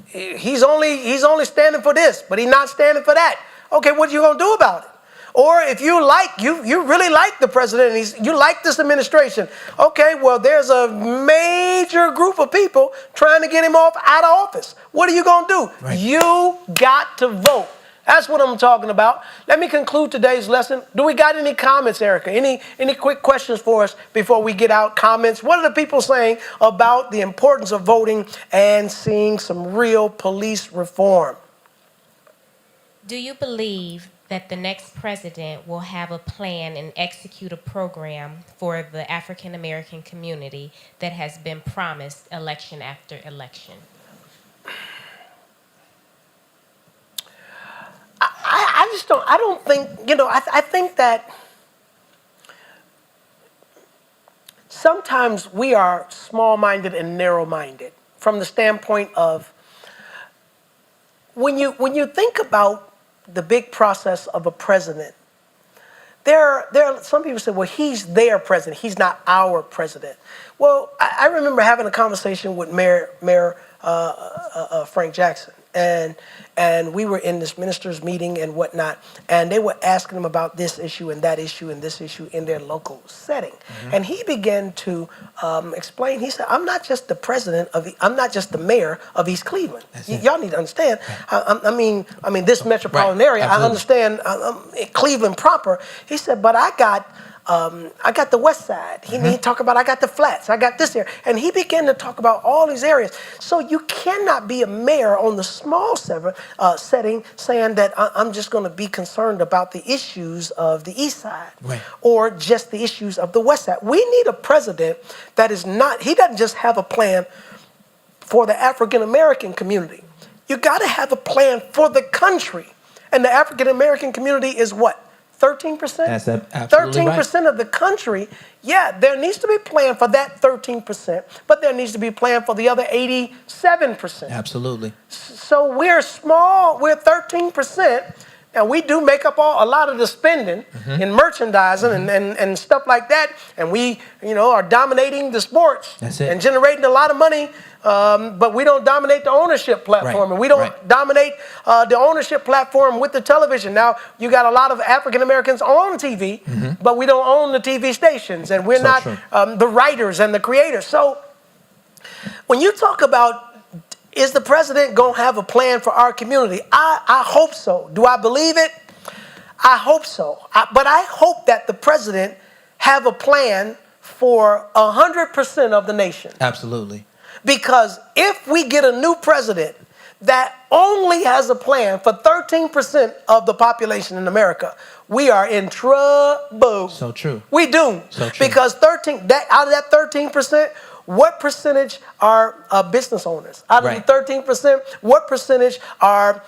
hey, he's only standing for this, but he's not standing for that, okay, what are you going to do about it? Or if you really like the president, and you like this administration, okay, well, there's a major group of people trying to get him out of office. What are you going to do? Right. You got to vote. That's what I'm talking about. Let me conclude today's lesson. Do we got any comments, Erica? Any quick questions for us before we get out? Comments? What are the people saying about the importance of voting and seeing some real police reform? Do you believe that the next president will have a plan and execute a program for the African American community that has been promised election after election? I don't think, I think that sometimes we are small-minded and narrow-minded from the standpoint of when you think about the big process of a president, there are some people say, well, he's their president, he's not our president. Well, I remember having a conversation with Mayor Frank Jackson, and we were in this ministers' meeting and whatnot, and they were asking him about this issue and that issue and this issue in their local setting. And he began to explain. He said, I'm not just the mayor of East Cleveland. Y'all need to understand. I mean, this metropolitan area. Absolutely. I understand Cleveland proper. He said, but I got I got the west side. He talked about, I got the flats. I got this area. And he began to talk about all these areas. So you cannot be a mayor on the small setting saying that I'm just going to be concerned about the issues of the east side or just the issues of the west side. We need a president that is not, he doesn't just have a plan for the African American community. You got to have a plan for the country. And the African American community is what? 13%? That's absolutely 13% right. of the country. Yeah, there needs to be a plan for that 13%, but there needs to be a plan for the other 87%. Absolutely. So we're small, we're 13%, and we do make up a lot of the spending in merchandising and stuff like that, and we, are dominating the sports and generating a lot of money, but we don't dominate the ownership platform, and we don't dominate the ownership platform with the television. Now, you got a lot of African Americans on TV, but we don't own the TV stations, and we're not the writers and the creators. So when you talk about, is the president going to have a plan for our community? I hope so. Do I believe it? I hope so. But I hope that the president have a plan for 100% of the nation. Absolutely. Because if we get a new president that only has a plan for 13% of the population in America, we are in trouble. So true. We do. So true. Because out of that 13%, what percentage are business owners? Out of the 13%, what percentage are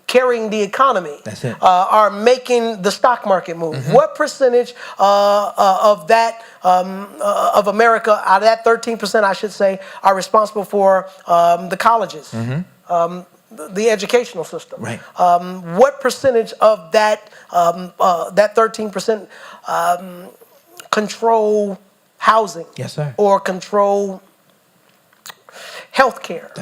carrying the economy? That's it. Are making the stock market move? What percentage of that of America, out of that 13%, I should say, are responsible for the colleges, the educational system? Right. What percentage of that that 13% control housing? Yes, sir. Or control healthcare,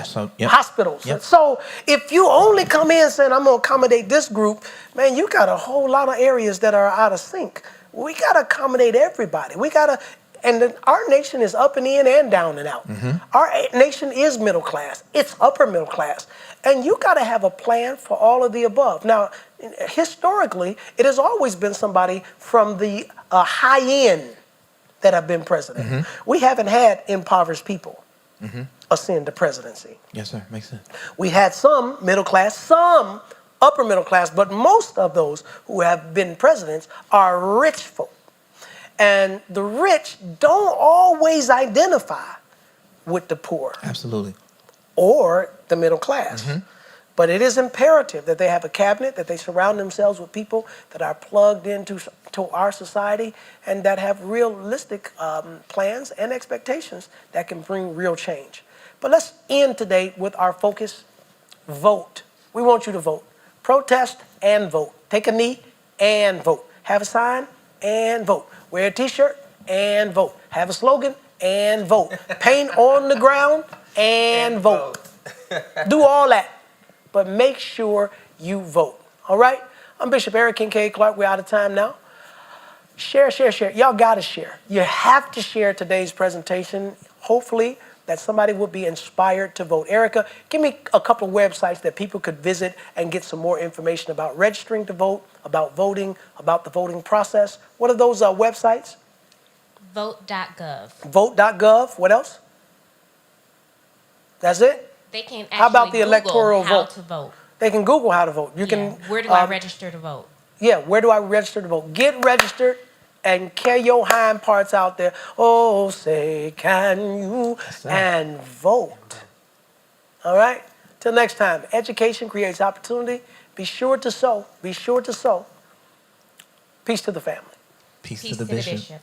hospitals. Yep. So if you only come in saying, I'm going to accommodate this group, man, you got a whole lot of areas that are out of sync. We got to accommodate everybody. Our nation is up and in and down and out. Our nation is middle class. It's upper middle class. And you got to have a plan for all of the above. Now, historically, it has always been somebody from the high end that have been president. We haven't had impoverished people ascend to presidency. Yes, sir. Makes sense. We had some middle class, some upper middle class, but most of those who have been presidents are rich folk. And the rich don't always identify with the poor. Absolutely. Or the middle class. But it is imperative that they have a cabinet, that they surround themselves with people that are plugged into our society and that have realistic plans and expectations that can bring real change. But let's end today with our focus: vote. We want you to vote. Protest and vote. Take a knee and vote. Have a sign and vote. Wear a t-shirt and vote. Have a slogan and vote. Paint on the ground and vote. Do all that. But make sure you vote. All right? I'm Bishop Eric Kincaid Clark. We're out of time now. Share, share, share. Y'all got to share. You have to share today's presentation. Hopefully that somebody will be inspired to vote. Erica, give me a couple of websites that people could visit and get some more information about registering to vote, about voting, about the voting process. What are those websites? Vote.gov. Vote.gov. What else? That's it? They can actually How about the Google electoral how vote? to vote. They can Google how to vote. You can. Where do I register to vote? Yeah, where do I register to vote? Get registered and carry your hind parts out there. Oh, say, can you? And vote. All right? Till next time, education creates opportunity. Be sure to sow. Be sure to sow. Peace to the family. Peace to the bishop.